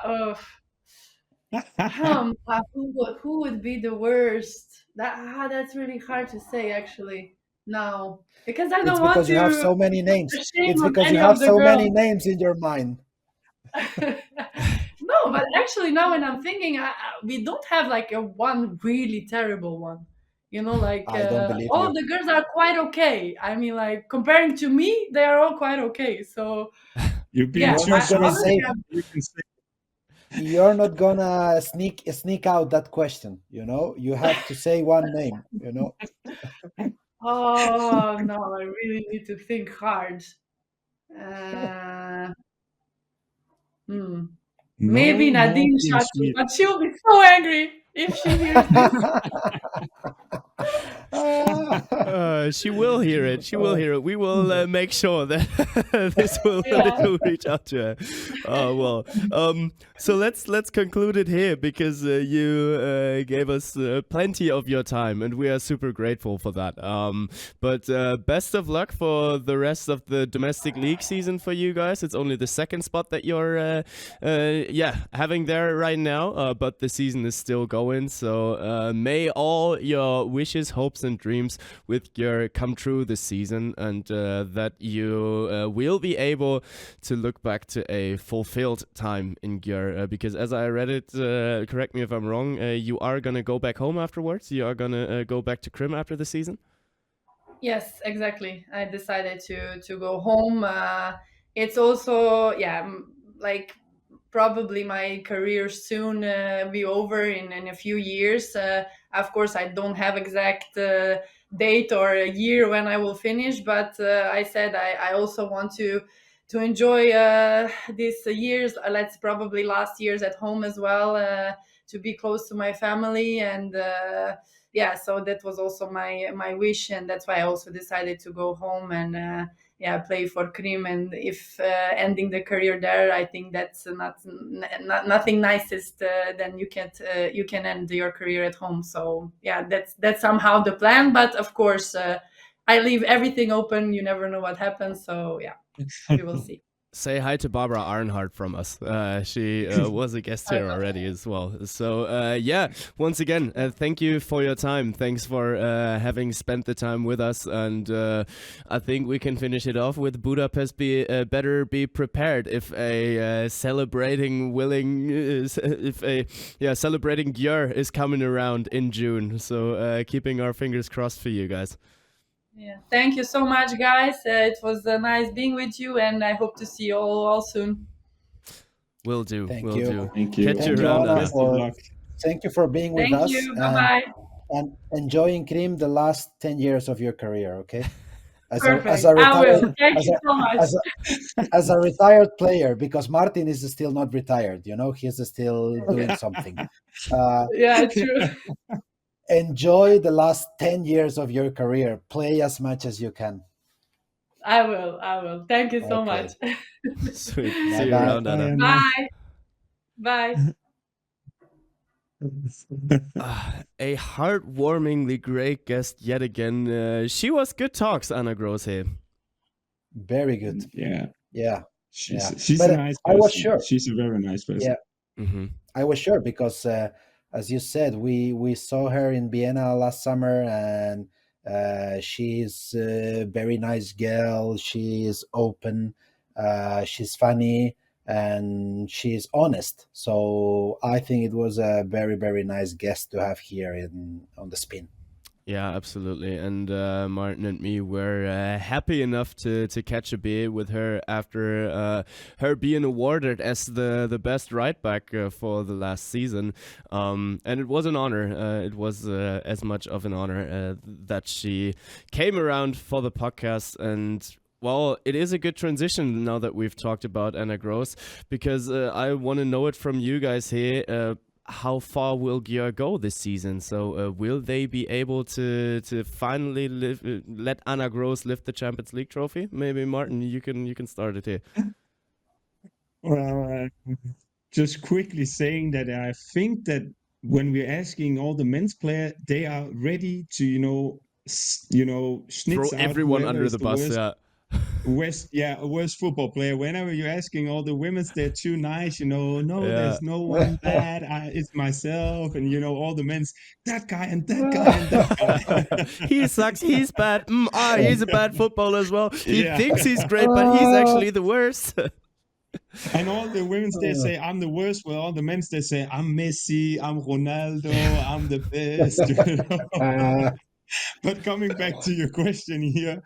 Speaker 1: Who would be the worst? That's really hard to say actually. No, because I
Speaker 2: It's
Speaker 1: don't want
Speaker 2: because
Speaker 1: to.
Speaker 2: you have so many names.
Speaker 1: put shame
Speaker 2: It's
Speaker 1: on
Speaker 2: because you
Speaker 1: any
Speaker 2: have
Speaker 1: of the
Speaker 2: so many
Speaker 1: girls.
Speaker 2: names in your mind.
Speaker 1: No, but actually now when I'm thinking, we don't have like a one really terrible one. You know, like
Speaker 2: I don't believe
Speaker 1: all
Speaker 2: you.
Speaker 1: of the girls are quite okay. I mean, like comparing to me, they are all quite okay. So
Speaker 7: You've been
Speaker 1: yeah,
Speaker 7: too
Speaker 2: not gonna
Speaker 7: sweet.
Speaker 2: say-
Speaker 7: You can say
Speaker 2: You're not gonna sneak out that question. You know, you have to say one name. You know.
Speaker 1: oh no, I really need to think hard. Maybe
Speaker 7: no
Speaker 1: Nadine
Speaker 7: being
Speaker 1: Shatu,
Speaker 7: sweet.
Speaker 1: but she'll be so angry if she hears this.
Speaker 6: She will hear it. She will hear it. We will make sure that this will reach out to her. Oh well. So let's conclude it here because you gave us plenty of your time, and we are super grateful for that. But best of luck for the rest of the domestic league season for you guys. It's only the second spot that you're having there right now, but the season is still going. So may all your wishes, hopes, and dreams with Györ come true this season, and that you will be able to look back to a fulfilled time in Györ. Because as I read it, correct me if I'm wrong, you are gonna go back home afterwards. You are gonna go back to Krim after the season.
Speaker 1: Yes, exactly. I decided to go home. It's also like probably my career soon be over in a few years. Of course, I don't have exact date or a year when I will finish, but I said I also want to enjoy these years. Let's probably last years at home as well, to be close to my family and. So that was also my wish, and that's why I also decided to go home and play for Krim. And if ending the career there, I think that's nothing nicest than you can end your career at home. So yeah, that's somehow the plan. But of course, I leave everything open. You never know what happens. So yeah, we will see.
Speaker 6: Say hi to Barbara Arnhart from us. She was a guest here already as well. So once again, thank you for your time. Thanks for having spent the time with us. And I think we can finish it off with Budapest. Better be prepared if a celebrating Györ is coming around in June. So keeping our fingers crossed for you guys.
Speaker 1: Yeah, thank you so much, guys. It was nice being with you, and I hope to see you all soon.
Speaker 6: Will do.
Speaker 2: Thank
Speaker 6: will
Speaker 2: you.
Speaker 6: do.
Speaker 7: Thank you.
Speaker 6: Catch you
Speaker 2: Thank you,
Speaker 6: around.
Speaker 2: Anna,
Speaker 7: Best of luck.
Speaker 2: Thank you for being with
Speaker 1: Thank
Speaker 2: us.
Speaker 1: you.
Speaker 2: and
Speaker 1: Bye bye.
Speaker 2: and enjoying cream the last 10 years of your career, okay? As
Speaker 1: Perfect.
Speaker 2: a
Speaker 1: I
Speaker 2: retired
Speaker 1: will. Thank
Speaker 2: as
Speaker 1: you
Speaker 2: a,
Speaker 1: so much.
Speaker 2: as a retired player, because Martin is still not retired, he's still doing something.
Speaker 1: Yeah, true.
Speaker 2: Enjoy the last 10 years of your career. Play as much as you can.
Speaker 1: I will. I will. Thank you so
Speaker 2: Okay.
Speaker 1: much.
Speaker 6: Sweet.
Speaker 2: Bye
Speaker 6: See you
Speaker 2: bye.
Speaker 6: around, Anna.
Speaker 1: Bye. Bye.
Speaker 6: A heartwarmingly great guest yet again. She was good talks, Ana Gros here.
Speaker 2: Very good.
Speaker 7: Yeah.
Speaker 2: Yeah.
Speaker 7: She's
Speaker 2: But
Speaker 7: a nice
Speaker 2: I
Speaker 7: person.
Speaker 2: was sure.
Speaker 7: She's a very nice person.
Speaker 2: Yeah.
Speaker 6: Mm-hmm.
Speaker 2: I was sure because, as you said, we saw her in Vienna last summer, and she's a very nice girl. She is open. She's funny, and she's honest. So I think it was a very, very nice guest to have here on the spin.
Speaker 6: Yeah, absolutely. And Martin and me were happy enough to catch a beer with her after her being awarded as the best right back for the last season. And it was an honor. It was as much of an honor that she came around for the podcast. And well, it is a good transition now that we've talked about Ana Gros, because I want to know it from you guys here. How far will Györ go this season? So will they be able to finally let Ana Gros lift the Champions League trophy? Maybe Martin, you can start it here.
Speaker 7: Well, just quickly saying that I think that when we're asking all the men's players, they are ready to
Speaker 6: Throw everyone under the bus.
Speaker 7: Worst football player. Whenever you're asking all the women's, they're too nice, no, there's no one bad. It's myself, and all the men's, that guy and that guy and that guy.
Speaker 6: He sucks. He's bad. He's a bad footballer as well. He thinks he's great, but he's actually the worst.
Speaker 7: And all the women's, they say I'm the worst. Well, all the men's, they say I'm Messi, I'm Ronaldo, I'm the best. But coming back to your question here,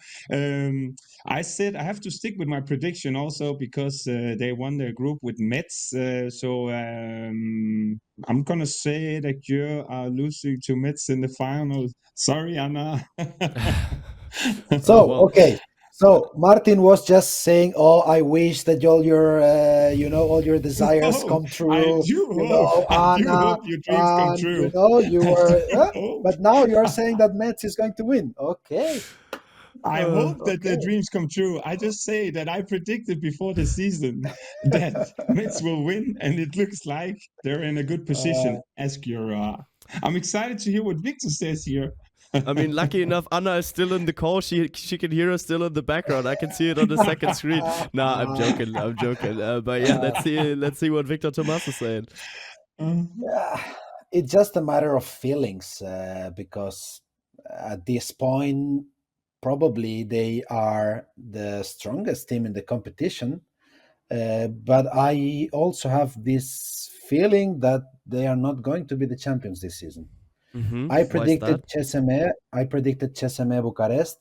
Speaker 7: I said I have to stick with my prediction also because they won their group with Metz. So I'm going to say that you are losing to Metz in the final. Sorry, Anna.
Speaker 2: Okay. So Martin was just saying, "Oh, I wish that all your desires come true."
Speaker 7: I do hope your dreams come true.
Speaker 2: You were, but now you are saying that Metz is going to win. Okay.
Speaker 7: I hope that the dreams come true. I just say that I predicted before the season that Metz will win, and it looks like they're in a good position. Ask your. I'm excited to hear what Victor says here.
Speaker 6: I mean, lucky enough, Anna is still in the call. She can hear us still in the background. I can see it on the second screen. Nah, I'm joking. But yeah, let's see what Víctor Tomàs is saying.
Speaker 2: It's just a matter of feelings, because at this point, probably they are the strongest team in the competition. But I also have this feeling that they are not going to be the champions this season.
Speaker 6: Mm-hmm.
Speaker 2: I predicted CSME Bucharest.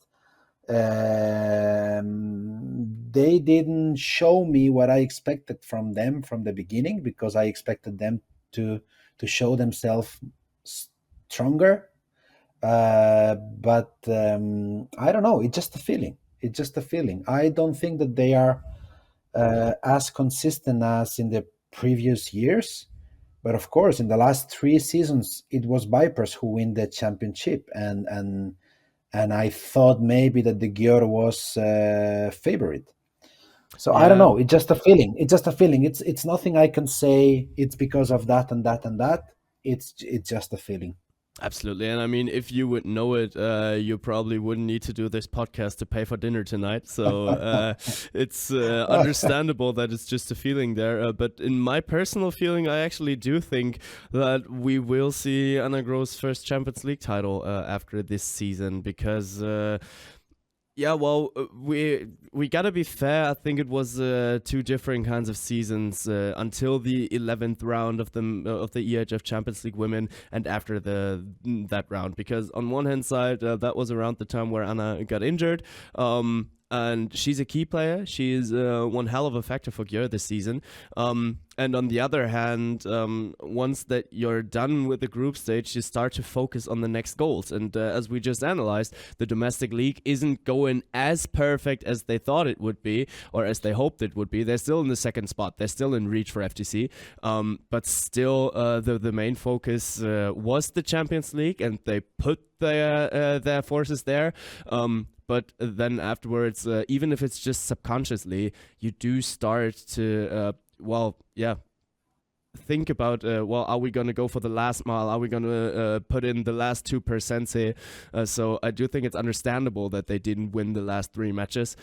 Speaker 2: They didn't show me what I expected from them from the beginning, because I expected them to show themselves stronger. But I don't know. It's just a feeling. I don't think that they are as consistent as in the previous years. But of course, in the last 3 seasons, it was Vipers who win the championship, and I thought maybe that the Györ was favorite. So I don't know. It's just a feeling. It's nothing I can say. It's because of that and that and that. It's just a feeling.
Speaker 6: Absolutely. And I mean, if you would know it, you probably wouldn't need to do this podcast to pay for dinner tonight. So it's understandable that it's just a feeling there. But in my personal feeling, I actually do think that we will see Ana Gros' first Champions League title after this season, because we gotta be fair. I think it was 2 different kinds of seasons until the 11th round of the EHF Champions League Women, and after that round. Because on one hand side, that was around the time where Anna got injured. and she's a key player. She is one hell of a factor for Györ this season. And on the other hand, once that you're done with the group stage, you start to focus on the next goals. And as we just analyzed, the domestic league isn't going as perfect as they thought it would be, or as they hoped it would be. They're still in the second spot. They're still in reach for FTC. But still, the main focus was the Champions League, and they put their forces there. But then afterwards, even if it's just subconsciously, you do start to, think about, are we going to go for the last mile? Are we going to put in the last 2% here? So I do think it's understandable that they didn't win the last 3 matches.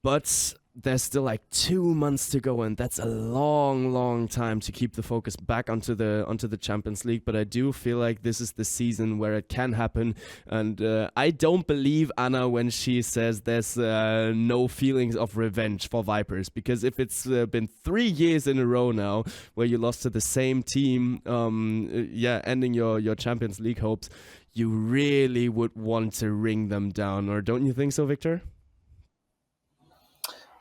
Speaker 6: But there's still like 2 months to go, and that's a long time to keep the focus back onto the Champions League. But I do feel like this is the season where it can happen, and I don't believe Anna when she says there's no feelings of revenge for Vipers, because if it's been 3 years in a row now where you lost to the same team, ending your Champions League hopes, you really would want to ring them down, or don't you think so, Victor?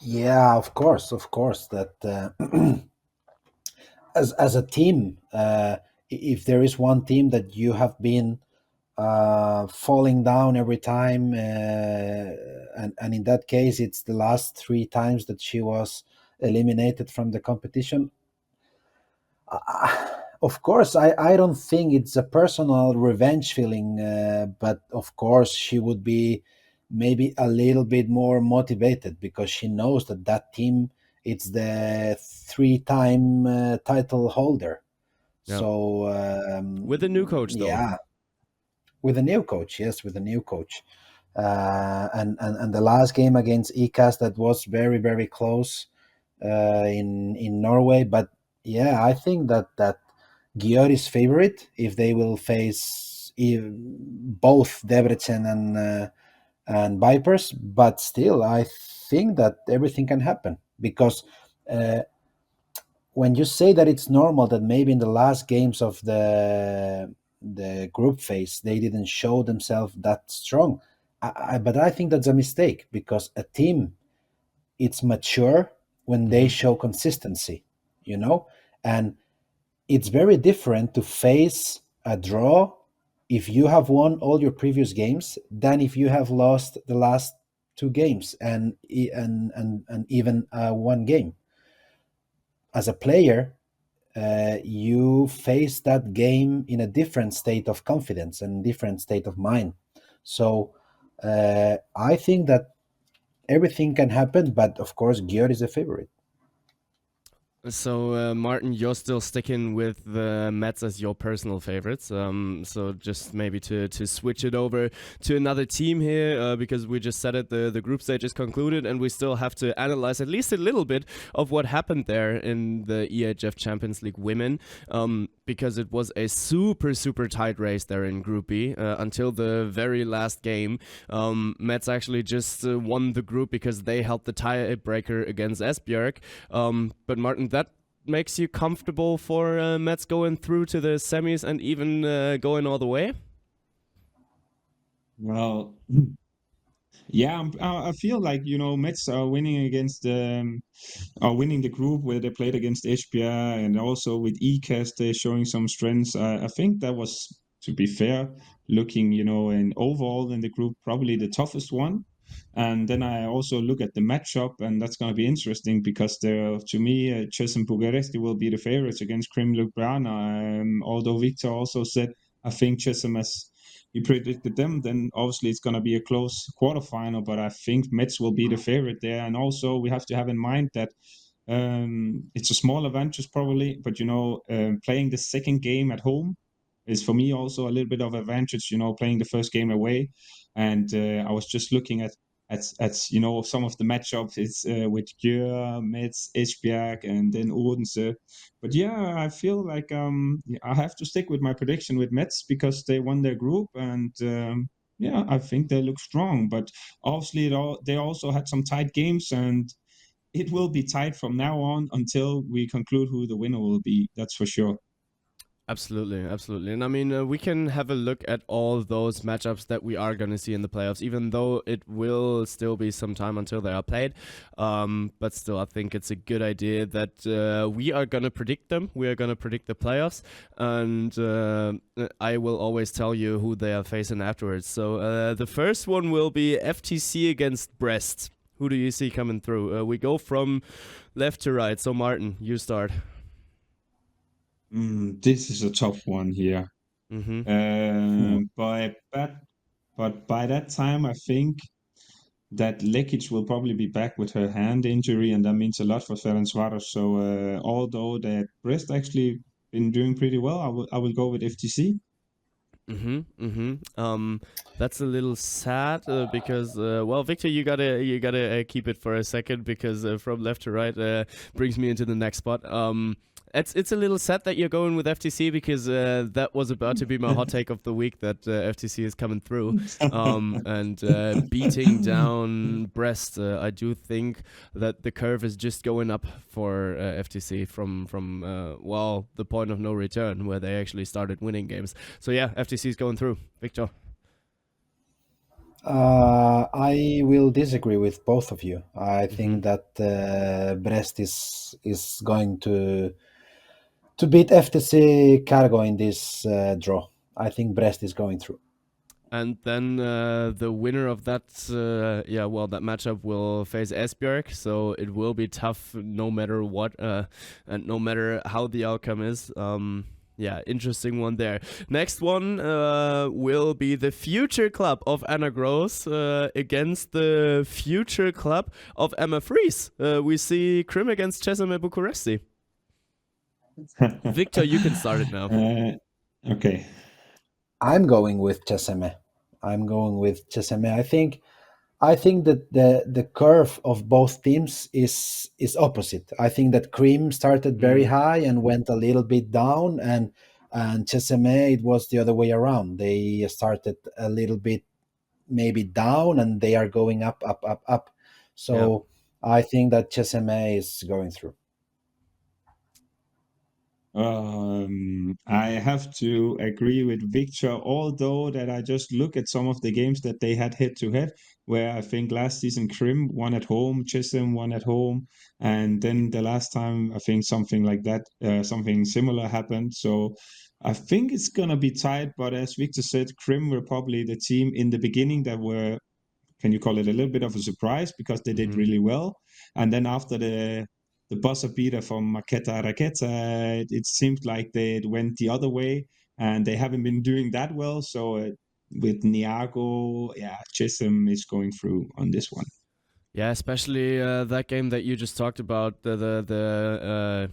Speaker 2: Yeah, of course. That as a team, if there is one team that you have been falling down every time, and in that case, it's the last 3 times that she was eliminated from the competition. Of course, I don't think it's a personal revenge feeling, but of course she would be maybe a little bit more motivated, because she knows that team, it's the 3-time title holder.
Speaker 6: Yeah.
Speaker 2: So
Speaker 6: with a new coach, though.
Speaker 2: Yeah, with a new coach. Yes, with a new coach. And the last game against ECAS, that was very, very close in Norway. But yeah, I think that Györ is favorite if they will face both Debrecen and Vipers, but still I think that everything can happen, because when you say that it's normal that maybe in the last games of the group phase they didn't show themselves that strong, but I think that's a mistake, because a team, it's mature when they show consistency, and it's very different to face a draw if you have won all your previous games than if you have lost the last 2 games and even 1 game. As a player, you face that game in a different state of confidence and different state of mind. So I think that everything can happen, but of course Györ is a favorite.
Speaker 6: So, Martin, you're still sticking with the Mets as your personal favorites. So just maybe to switch it over to another team here, because we just said it, the group stage is concluded, and we still have to analyze at least a little bit of what happened there in the EHF Champions League Women, because it was a super tight race there in Group B until the very last game. Mets actually just won the group because they held the tiebreaker against Esbjerg. But Martin, that makes you comfortable for Mets going through to the semis and even going all the way?
Speaker 7: Well, yeah, I feel like, Mets are winning winning the group where they played against Esbjerg, and also with ECAS, they're showing some strengths. I think that was, to be fair, looking, and overall in the group, probably the toughest one. And then I also look at the matchup, and that's going to be interesting, because to me, Chess and Bugaresti will be the favorites against Krim Ljubljana. Although Victor also said, I think Chessam, as he predicted them, then obviously it's going to be a close quarterfinal, but I think Mets will be the favorite there. And also we have to have in mind that it's a small advantage probably, but playing the second game at home is for me also a little bit of advantage, playing the first game away. And I was just looking at some of the matchups. It's with Györ, Metz, Esbjerg, and then Odense. But yeah, I feel like I have to stick with my prediction with Metz, because they won their group, and I think they look strong. But obviously they also had some tight games, and it will be tight from now on until we conclude who the winner will be. That's for sure.
Speaker 6: Absolutely, absolutely. And I mean, we can have a look at all those matchups that we are going to see in the playoffs, even though it will still be some time until they are played. But still, I think it's a good idea that we are going to predict them. We are going to predict the playoffs. And I will always tell you who they are facing afterwards. So the first one will be FTC against Brest. Who do you see coming through? We go from left to right. So Martin, you start.
Speaker 7: This is a tough one here. But by that time, I think that Lekic will probably be back with her hand injury, and that means a lot for Ferencvaros. So although that Brest actually been doing pretty well, I will go with FTC.
Speaker 6: That's a little sad because well, Victor, you gotta keep it for a second because from left to right brings me into the next spot. It's a little sad that you're going with FTC because that was about to be my hot take of the week, that FTC is coming through and beating down Brest. I do think that the curve is just going up for FTC from well, the point of no return where they actually started winning games. So yeah, FTC is going through. Victor.
Speaker 2: I will disagree with both of you. I think that Brest is going to beat FTC Cargo in this draw. I think Brest is going through.
Speaker 6: And then the winner of that, that matchup will face Esbjerg. So it will be tough no matter what and no matter how the outcome is. Interesting one there. Next one will be the future club of Ana Gros against the future club of Emma Fries. We see Krim against Cesame Bucuresti. Victor, you can start it now.
Speaker 7: Okay.
Speaker 2: I'm going with Cesame. I think that the curve of both teams is opposite. I think that Krim started very high and went a little bit down, and Cesame, it was the other way around. They started a little bit maybe down and they are going up. So I think that Cesame is going through.
Speaker 7: I have to agree with Victor, although that I just look at some of the games that they had head to head, where I think last season Krim won at home, Chisholm won at home, and then the last time I think something like that, something similar happened. So I think it's gonna be tight, but as Victor said, Krim were probably the team in the beginning that were, can you call it, a little bit of a surprise because they did really well, and then after the buzzer beater from Marketa Raketa, it seemed like they went the other way, and they haven't been doing that well. So with Niago, Chisholm is going through on this one.
Speaker 6: Yeah, especially that game that you just talked about, the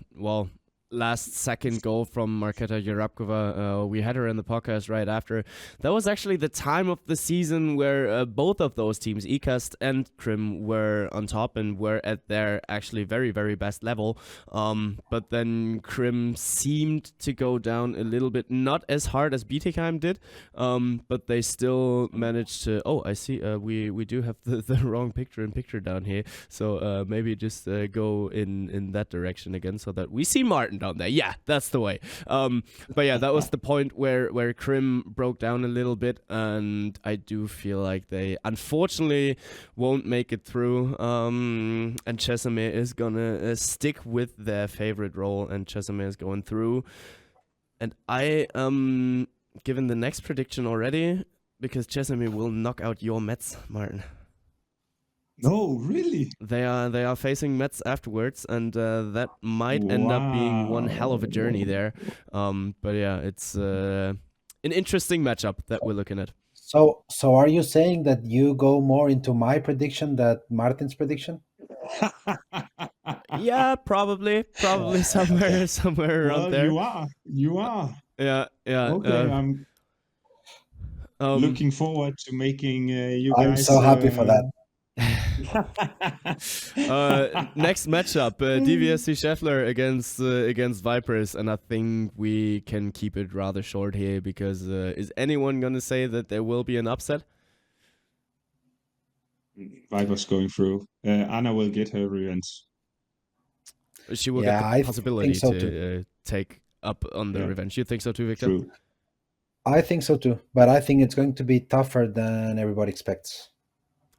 Speaker 6: last second goal from Marketa Jarabkova. We had her in the podcast right after. That was actually the time of the season where both of those teams, ECAST and Krim, were on top and were at their actually very, very best level. But then Krim seemed to go down a little bit, not as hard as Bietigheim did, but they still managed to... Oh, I see. We do have the wrong picture down here. So maybe just go in that direction again so that we see Martin down there. Yeah, that's the way. But yeah, that was the point where Krim broke down a little bit, and I do feel like they unfortunately won't make it through. And Cesame is gonna stick with their favorite role, and Cesame is going through. And I given the next prediction already, because Cesame will knock out your Mets, Martin.
Speaker 7: No, really?
Speaker 6: They are facing Mets afterwards, and that might end up being one hell of a journey there. But yeah, it's an interesting matchup that we're looking at.
Speaker 2: So are you saying that you go more into my prediction than Martin's prediction?
Speaker 6: Yeah, probably somewhere around there.
Speaker 7: You are.
Speaker 6: Yeah.
Speaker 7: Okay, I'm looking forward to making you guys.
Speaker 2: I'm so happy for that.
Speaker 6: Next matchup, DVSC Scheffler against Vipers, and I think we can keep it rather short here because is anyone gonna say that there will be an upset?
Speaker 7: Vipers going through. Anna will get her revenge.
Speaker 6: She will get the possibility
Speaker 2: so
Speaker 6: to take up on the revenge. You think so too, Victor?
Speaker 7: True.
Speaker 2: I think so too, but I think it's going to be tougher than everybody expects.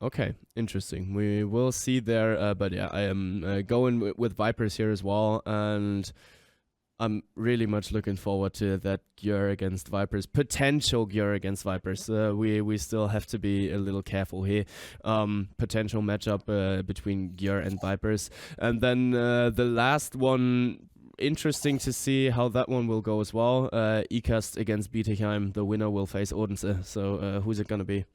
Speaker 6: Okay, interesting. We will see there, but yeah, I am going with Vipers here as well, and I'm really much looking forward to that Györ against Vipers, potential Györ against Vipers. We still have to be a little careful here. Potential matchup between Györ and Vipers, and then the last one. Interesting to see how that one will go as well. ECAST against Bietigheim. The winner will face Odense. So who's it going to be?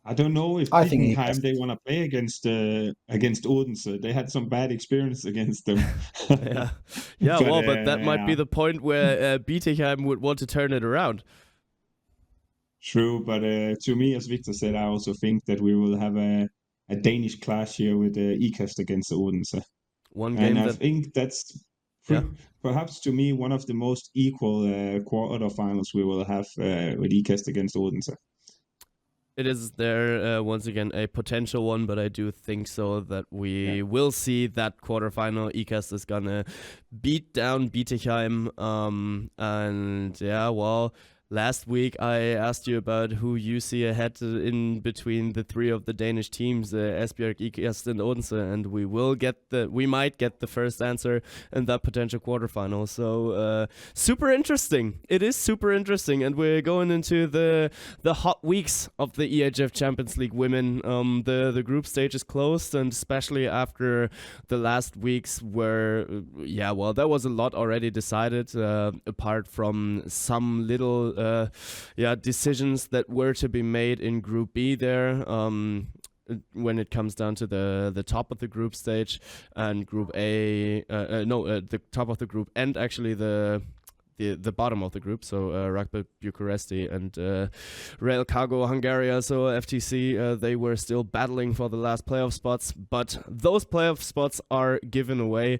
Speaker 7: I don't know if Bietigheim they want to play against Odense. They had some bad experience against them.
Speaker 6: Yeah, but that might be the point where Bietigheim would want to turn it around.
Speaker 7: True, but to me, as Victor said, I also think that we will have a Danish clash here with ECAST against Odense.
Speaker 6: One game,
Speaker 7: and I think that's perhaps to me one of the most equal quarterfinals we will have with ECAST against Odense.
Speaker 6: It is there once again a potential one, but I do think so that we will see that quarterfinal. ECAST is gonna beat down Bietigheim, and last week I asked you about who you see ahead in between the three of the Danish teams, Esbjerg, ECAST, and Odense, and we might get the first answer in that potential quarterfinal. So super interesting. It is super interesting, and we're going into the hot weeks of the EHF Champions League Women. The group stage is closed, and especially after the last weeks where there was a lot already decided, apart from some little decisions that were to be made in Group B there, when it comes down to the top of the group stage, and Group A, the top of the group, and actually the bottom of the group, so Rugby Bucuresti and Rail Cargo Hungary, so FTC, they were still battling for the last playoff spots, but those playoff spots are given away.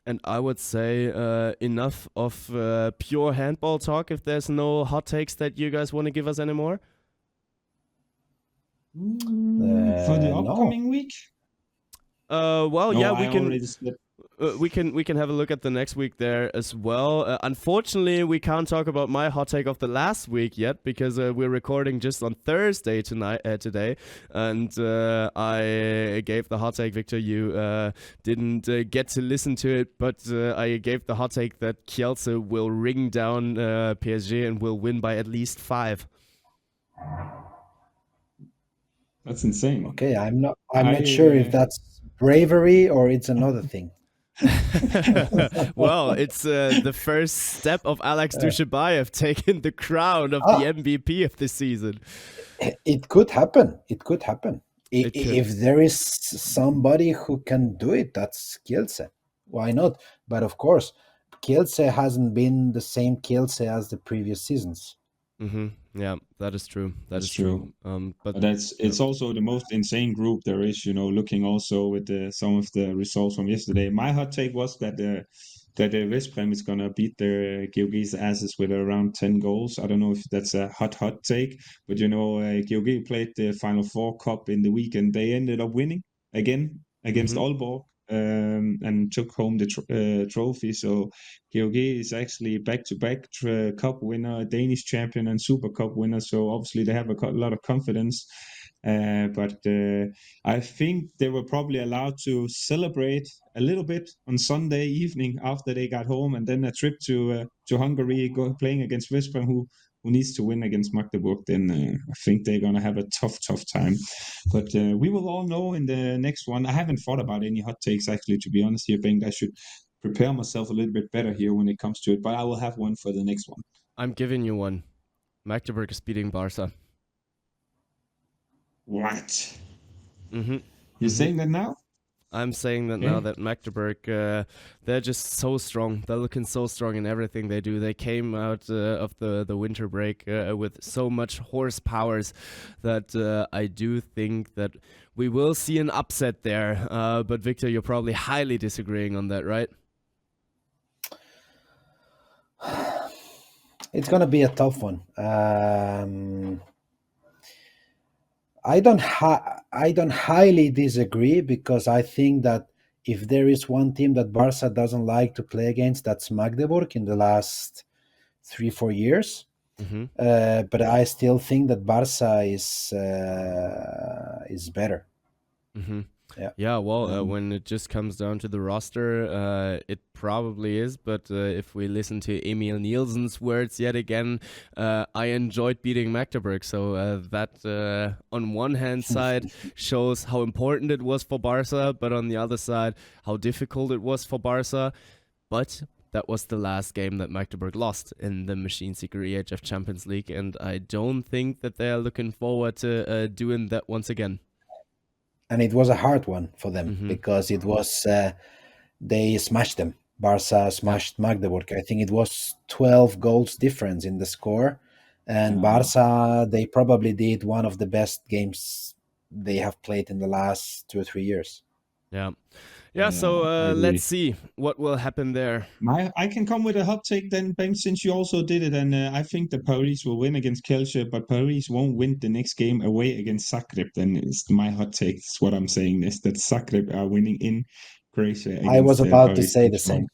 Speaker 6: And I would say enough of pure handball talk. If there's no hot takes that you guys want to give us anymore,
Speaker 7: for the upcoming week.
Speaker 6: We can have a look at the next week there as well. Unfortunately, we can't talk about my hot take of the last week yet because we're recording just on Thursday today, and I gave the hot take. Victor, you didn't get to listen to it, but I gave the hot take that Kielce will ring down PSG and will win by at least 5.
Speaker 7: That's insane.
Speaker 2: Okay, I'm not sure if that's bravery or it's another thing.
Speaker 6: Well, it's the first step of Alex Dushabayev taking the crown of the MVP of the season.
Speaker 2: It could happen. If there is somebody who can do it, that's Kielce. Why not? But of course, Kielce hasn't been the same Kielce as the previous seasons.
Speaker 6: Mm-hmm. Yeah, that is true. That's true. But
Speaker 7: it's also the most insane group there is. Looking also with some of the results from yesterday. My hot take was that Veszprém is gonna beat their GOG's asses with around 10 goals. I don't know if that's a hot take, but GOG played the Final Four Cup in the week and they ended up winning again against Aalborg. And took home the trophy. So GOG is actually back-to-back cup winner, Danish champion, and Super Cup winner. So obviously they have a lot of confidence. But I think they were probably allowed to celebrate a little bit on Sunday evening after they got home, and then a trip to Hungary, playing against Veszprém, who needs to win against Magdeburg. Then I think they're going to have a tough time. But we will all know in the next one. I haven't thought about any hot takes, actually, to be honest here, Bengt. I should prepare myself a little bit better here when it comes to it. But I will have one for the next one.
Speaker 6: I'm giving you one. Magdeburg is beating Barca.
Speaker 7: What?
Speaker 6: Mm-hmm.
Speaker 7: You're saying that now?
Speaker 6: I'm saying that now that Magdeburg, they're just so strong. They're looking so strong in everything they do. They came out of the winter break with so much horsepowers that I do think that we will see an upset there. But Victor, you're probably highly disagreeing on that, right?
Speaker 2: It's going to be a tough one. I don't highly disagree because I think that if there is one team that Barca doesn't like to play against, that's Magdeburg in the last 3-4 years. But I still think that Barca is better.
Speaker 6: Yeah, well, when it just comes down to the roster, it probably is. But if we listen to Emil Nielsen's words yet again, I enjoyed beating Magdeburg. So that, on one hand side, shows how important it was for Barca, but on the other side, how difficult it was for Barca. But that was the last game that Magdeburg lost in the Machine Seeker EHF Champions League, and I don't think that they are looking forward to doing that once again.
Speaker 2: And it was a hard one for them because it was they smashed them. Barca smashed Magdeburg. I think it was 12 goals difference in the score. And Barca, they probably did one of the best games they have played in the last 2 or 3 years.
Speaker 6: Yeah, so let's see what will happen there.
Speaker 7: I can come with a hot take then, Bengt, since you also did it. And I think that Paris will win against Kielce, but Paris won't win the next game away against Zagreb. Then it's my hot take. It's what I'm saying is that Zagreb are winning in Croatia.
Speaker 2: I was about to say the same.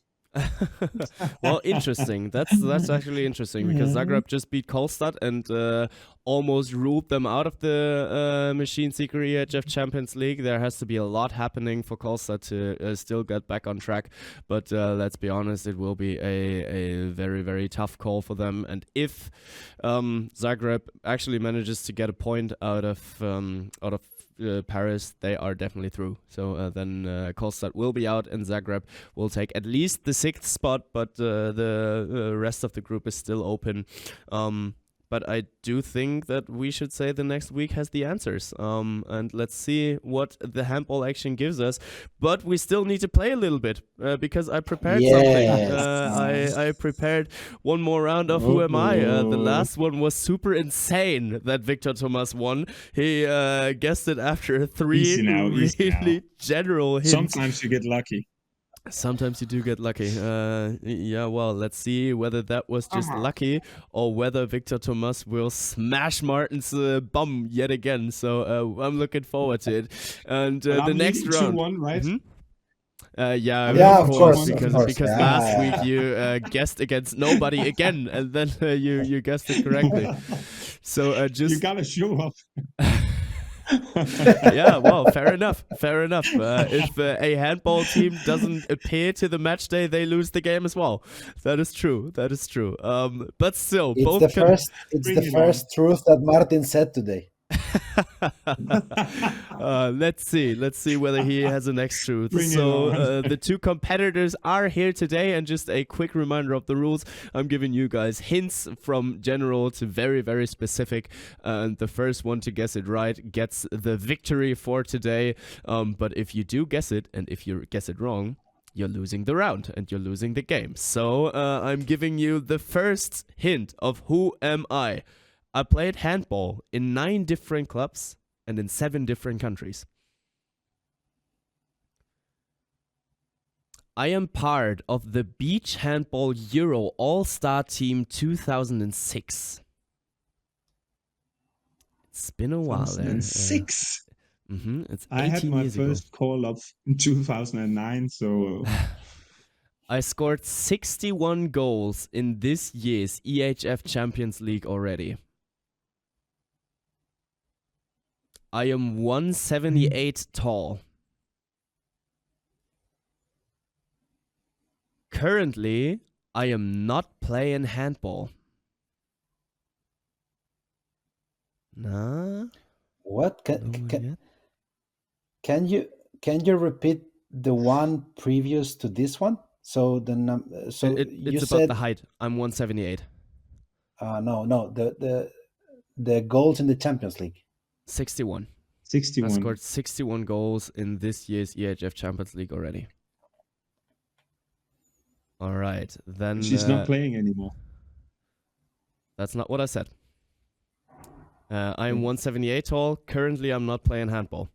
Speaker 6: Well, interesting. That's actually interesting because Zagreb just beat Kolstad and almost ruled them out of the Machine Seeker EHF Champions League. There has to be a lot happening for Kolstad to still get back on track. But let's be honest, it will be a very, very tough call for them. And if Zagreb actually manages to get a point out of Paris, they are definitely through. So then Kolstad will be out and Zagreb will take at least the 6th spot, but the rest of the group is still open. But I do think that we should say the next week has the answers. And let's see what the handball action gives us. But we still need to play a little bit because I prepared something. I prepared one more round of Who Am I? The last one was super insane that Víctor Tomàs won. He guessed it after 3 really general hints.
Speaker 7: Sometimes you get lucky.
Speaker 6: Sometimes you do get lucky. Yeah, well, let's see whether that was just lucky or whether Víctor Tomàs will smash Martin's bum yet again. So I'm looking forward to it. And the next round.
Speaker 7: 2-1, right?
Speaker 6: Yeah, of course. Because last week you guessed against nobody again, and then you guessed it correctly. So just
Speaker 7: you gotta show up.
Speaker 6: Yeah, well, fair enough. If a handball team doesn't appear to the match day, they lose the game as well. That is true. But still,
Speaker 2: it's the first truth that Martin said today.
Speaker 6: Let's see whether he has a next truth. The two competitors are here today, and just a quick reminder of the rules. I'm giving you guys hints from general to very, very specific, and the first one to guess it right gets the victory for today. But if you do guess it, and if you guess it wrong, you're losing the round and you're losing the game. So I'm giving you the first hint of Who Am I? I played handball in 9 different clubs and in 7 different countries. I am part of the Beach Handball Euro All-Star Team 2006. It's been a while.
Speaker 7: 2006?
Speaker 6: It's 18
Speaker 7: I had my
Speaker 6: years
Speaker 7: first call-up in 2009, so...
Speaker 6: I scored 61 goals in this year's EHF Champions League already. I am 178 tall. Currently, I am not playing handball. Nah.
Speaker 2: What? Can you repeat the one previous to this one? So
Speaker 6: it's
Speaker 2: you
Speaker 6: about
Speaker 2: said
Speaker 6: the height. I'm 178.
Speaker 2: No. The goals in the Champions League.
Speaker 6: 61.
Speaker 7: 61.
Speaker 6: I scored 61 goals in this year's EHF Champions League already. All right, then...
Speaker 7: She's not playing anymore.
Speaker 6: That's not what I said. I am 178 tall. Currently, I'm not playing handball.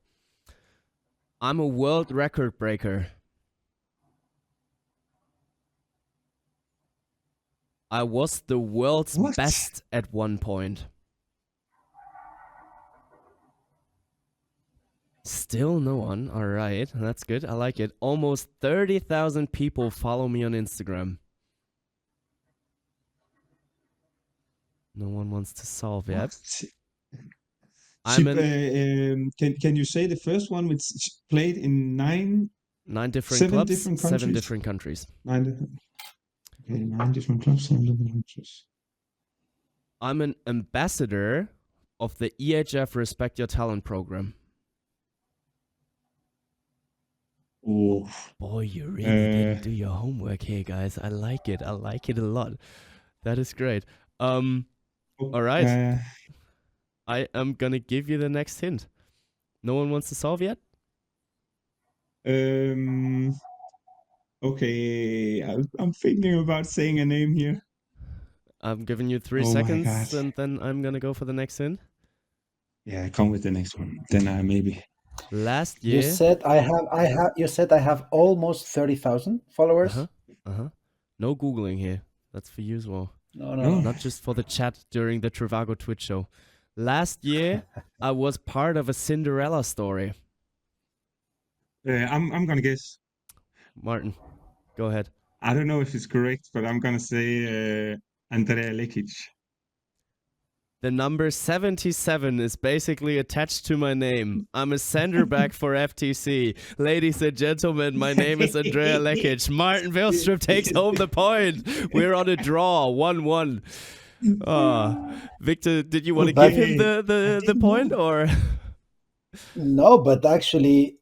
Speaker 6: I'm a world record breaker. I was the world's best at one point. Still no one. All right, that's good. I like it. Almost 30,000 people follow me on Instagram. No one wants to solve yet.
Speaker 7: Can you say the first one which played in nine
Speaker 6: different clubs,
Speaker 7: different
Speaker 6: 7
Speaker 7: countries?
Speaker 6: different countries.
Speaker 7: 9 different clubs, 7 different countries.
Speaker 6: I'm an ambassador of the EHF Respect Your Talent program.
Speaker 7: Oh,
Speaker 6: Boy, you really didn't do your homework here, guys. I like it. I like it a lot. That is great. All right. I am gonna give you the next hint. No one wants to solve yet?
Speaker 7: Okay, I'm thinking about saying a name here.
Speaker 6: I'm giving you 3
Speaker 7: Oh my
Speaker 6: seconds,
Speaker 7: God.
Speaker 6: and then I'm gonna go for the next hint.
Speaker 7: Yeah, come with the next one. Then I maybe.
Speaker 6: Last year.
Speaker 2: You said I have almost 30,000 followers.
Speaker 6: No Googling here. That's for you as well.
Speaker 2: No.
Speaker 6: Not just for the chat during the Trivago Twitch show. Last year, I was part of a Cinderella story.
Speaker 7: I'm gonna guess.
Speaker 6: Martin, go ahead.
Speaker 7: I don't know if it's correct, but I'm gonna say Andrea Lekic.
Speaker 6: The number 77 is basically attached to my name. I'm a center back for FTC. Ladies and gentlemen, my name is Andrea Lekic. Martin Vilstrup takes home the point. We're on a draw, 1-1. Victor, did you want to give him the point, or?
Speaker 2: No, but actually,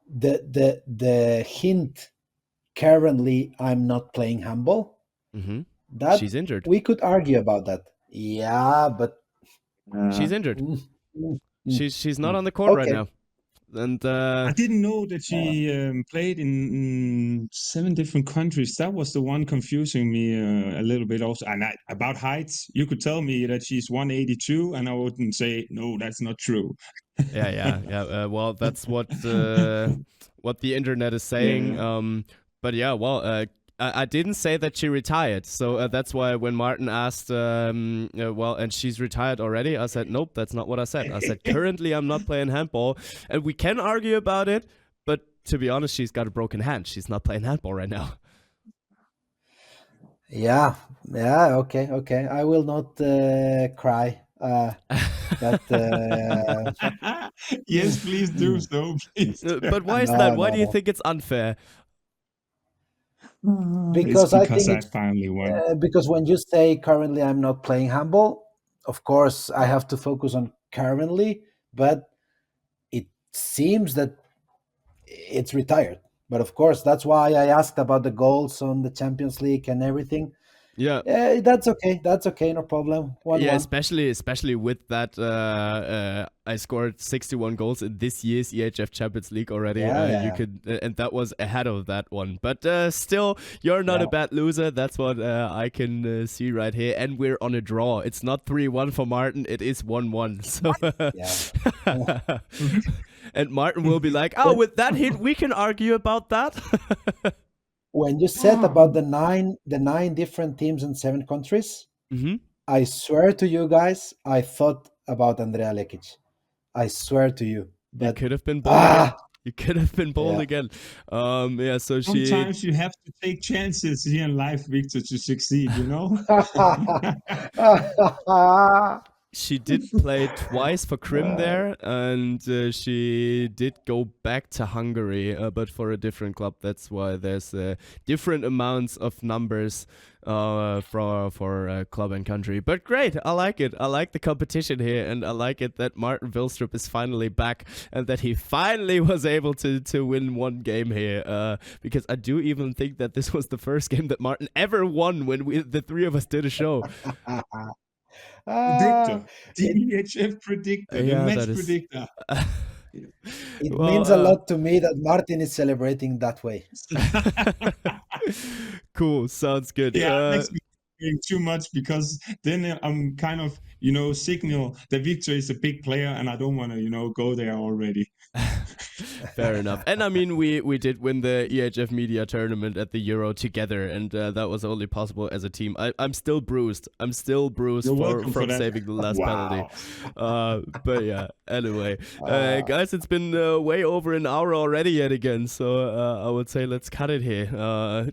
Speaker 2: the hint. Currently, I'm not playing handball.
Speaker 6: Mm-hmm.
Speaker 2: That
Speaker 6: she's injured.
Speaker 2: We could argue about that. Yeah, but
Speaker 6: she's injured. She's not on the court right now. And
Speaker 7: I didn't know that she played in 7 different countries. That was the one confusing me a little bit also. And about heights, you could tell me that she's 182, and I wouldn't say, no, that's not true.
Speaker 6: Yeah. Well, that's what the internet is saying.
Speaker 7: Yeah.
Speaker 6: But yeah, well, I didn't say that she retired, so that's why when Martin asked, well, and she's retired already, I said, nope, that's not what I said. I said, currently I'm not playing handball, and we can argue about it, but to be honest, she's got a broken hand. She's not playing handball right now.
Speaker 2: Yeah, okay. I will not cry.
Speaker 7: Yes, please do so, please.
Speaker 6: But why is that? Why do you think it's unfair?
Speaker 2: Because I think
Speaker 7: I finally won.
Speaker 2: Because when you say currently I'm not playing handball, of course I have to focus on currently, but it seems that it's retired. But of course, that's why I asked about the goals on the Champions League and everything.
Speaker 6: Yeah,
Speaker 2: that's okay, no problem. 1-1.
Speaker 6: especially with that, I scored 61 goals in this year's EHF Champions League already. You could, and that was ahead of that one. But still, you're not a bad loser. That's what I can see right here. And we're on a draw. It's not 3-1 for Martin. It is 1-1. So, and Martin will be like, "Oh, with that hit, we can argue about that."
Speaker 2: When you said about the nine different teams in 7 countries, I swear to you guys, I thought about Andrea Lekic. I swear to you.
Speaker 6: But you could have been bold again. You could have been bold again. So
Speaker 7: sometimes you have to take chances here in life, Victor, to succeed, you know?
Speaker 6: She did play twice for Krim there, and she did go back to Hungary, but for a different club. That's why there's different amounts of numbers for club and country. But great, I like it. I like the competition here, and I like it that Martin Vilstrup is finally back, and that he finally was able to win one game here. Because I do even think that this was the first game that Martin ever won when the 3 of us did a show.
Speaker 7: Predictor, the EHF predictor, the match predictor.
Speaker 2: It means a lot to me that Martin is celebrating that way.
Speaker 6: Cool, sounds good.
Speaker 7: Yeah, makes me doing too much, because then I'm kind of, signal that Victor is a big player, and I don't want to, go there already.
Speaker 6: Fair enough. And I mean, we did win the EHF Media Tournament at the Euro together, and that was only possible as a team. I'm still bruised. I'm still bruised from saving the last penalty. But yeah, anyway, guys, it's been way over an hour already yet again. So I would say let's cut it here.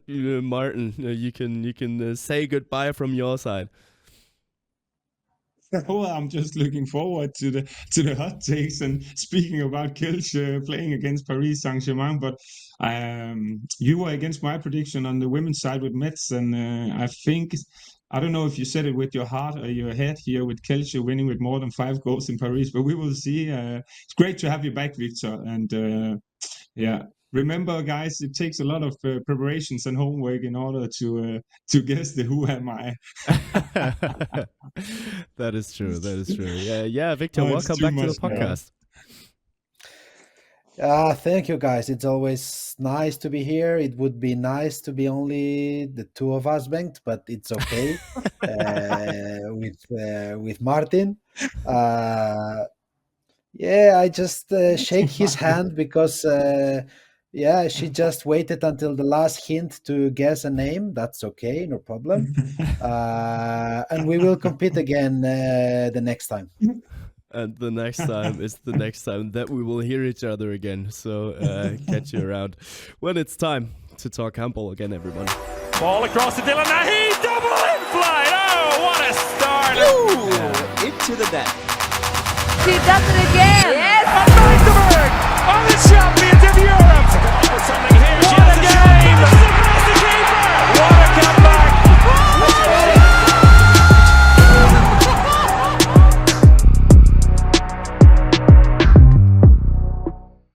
Speaker 6: Martin, you can say goodbye from your side.
Speaker 7: Well, I'm just looking forward to the hot takes, and speaking about Kielce playing against Paris Saint-Germain. But you were against my prediction on the women's side with Metz, and I think, I don't know if you said it with your heart or your head here, with Kielce winning with more than 5 goals in Paris, but we will see. It's great to have you back, Victor, and yeah. Remember, guys, it takes a lot of preparations and homework in order to guess the who am I.
Speaker 6: That is true. Yeah, Victor, welcome back to the podcast.
Speaker 2: Thank you, guys. It's always nice to be here. It would be nice to be only the two of us, Bengt, but it's okay with Martin. Yeah, I just shake his hand because she just waited until the last hint to guess a name. That's okay, no problem. And we will compete again the next time.
Speaker 6: And the next time is the next time that we will hear each other again. So catch you around when it's time to talk handball again, everyone.
Speaker 3: Ball across to Dylan Nahi, double in flight. Oh, what a start!
Speaker 4: Ooh, into the net.
Speaker 5: She does it again. Yes.
Speaker 3: And Víctor are the champions of Europe. Something here. What a game! What a comeback!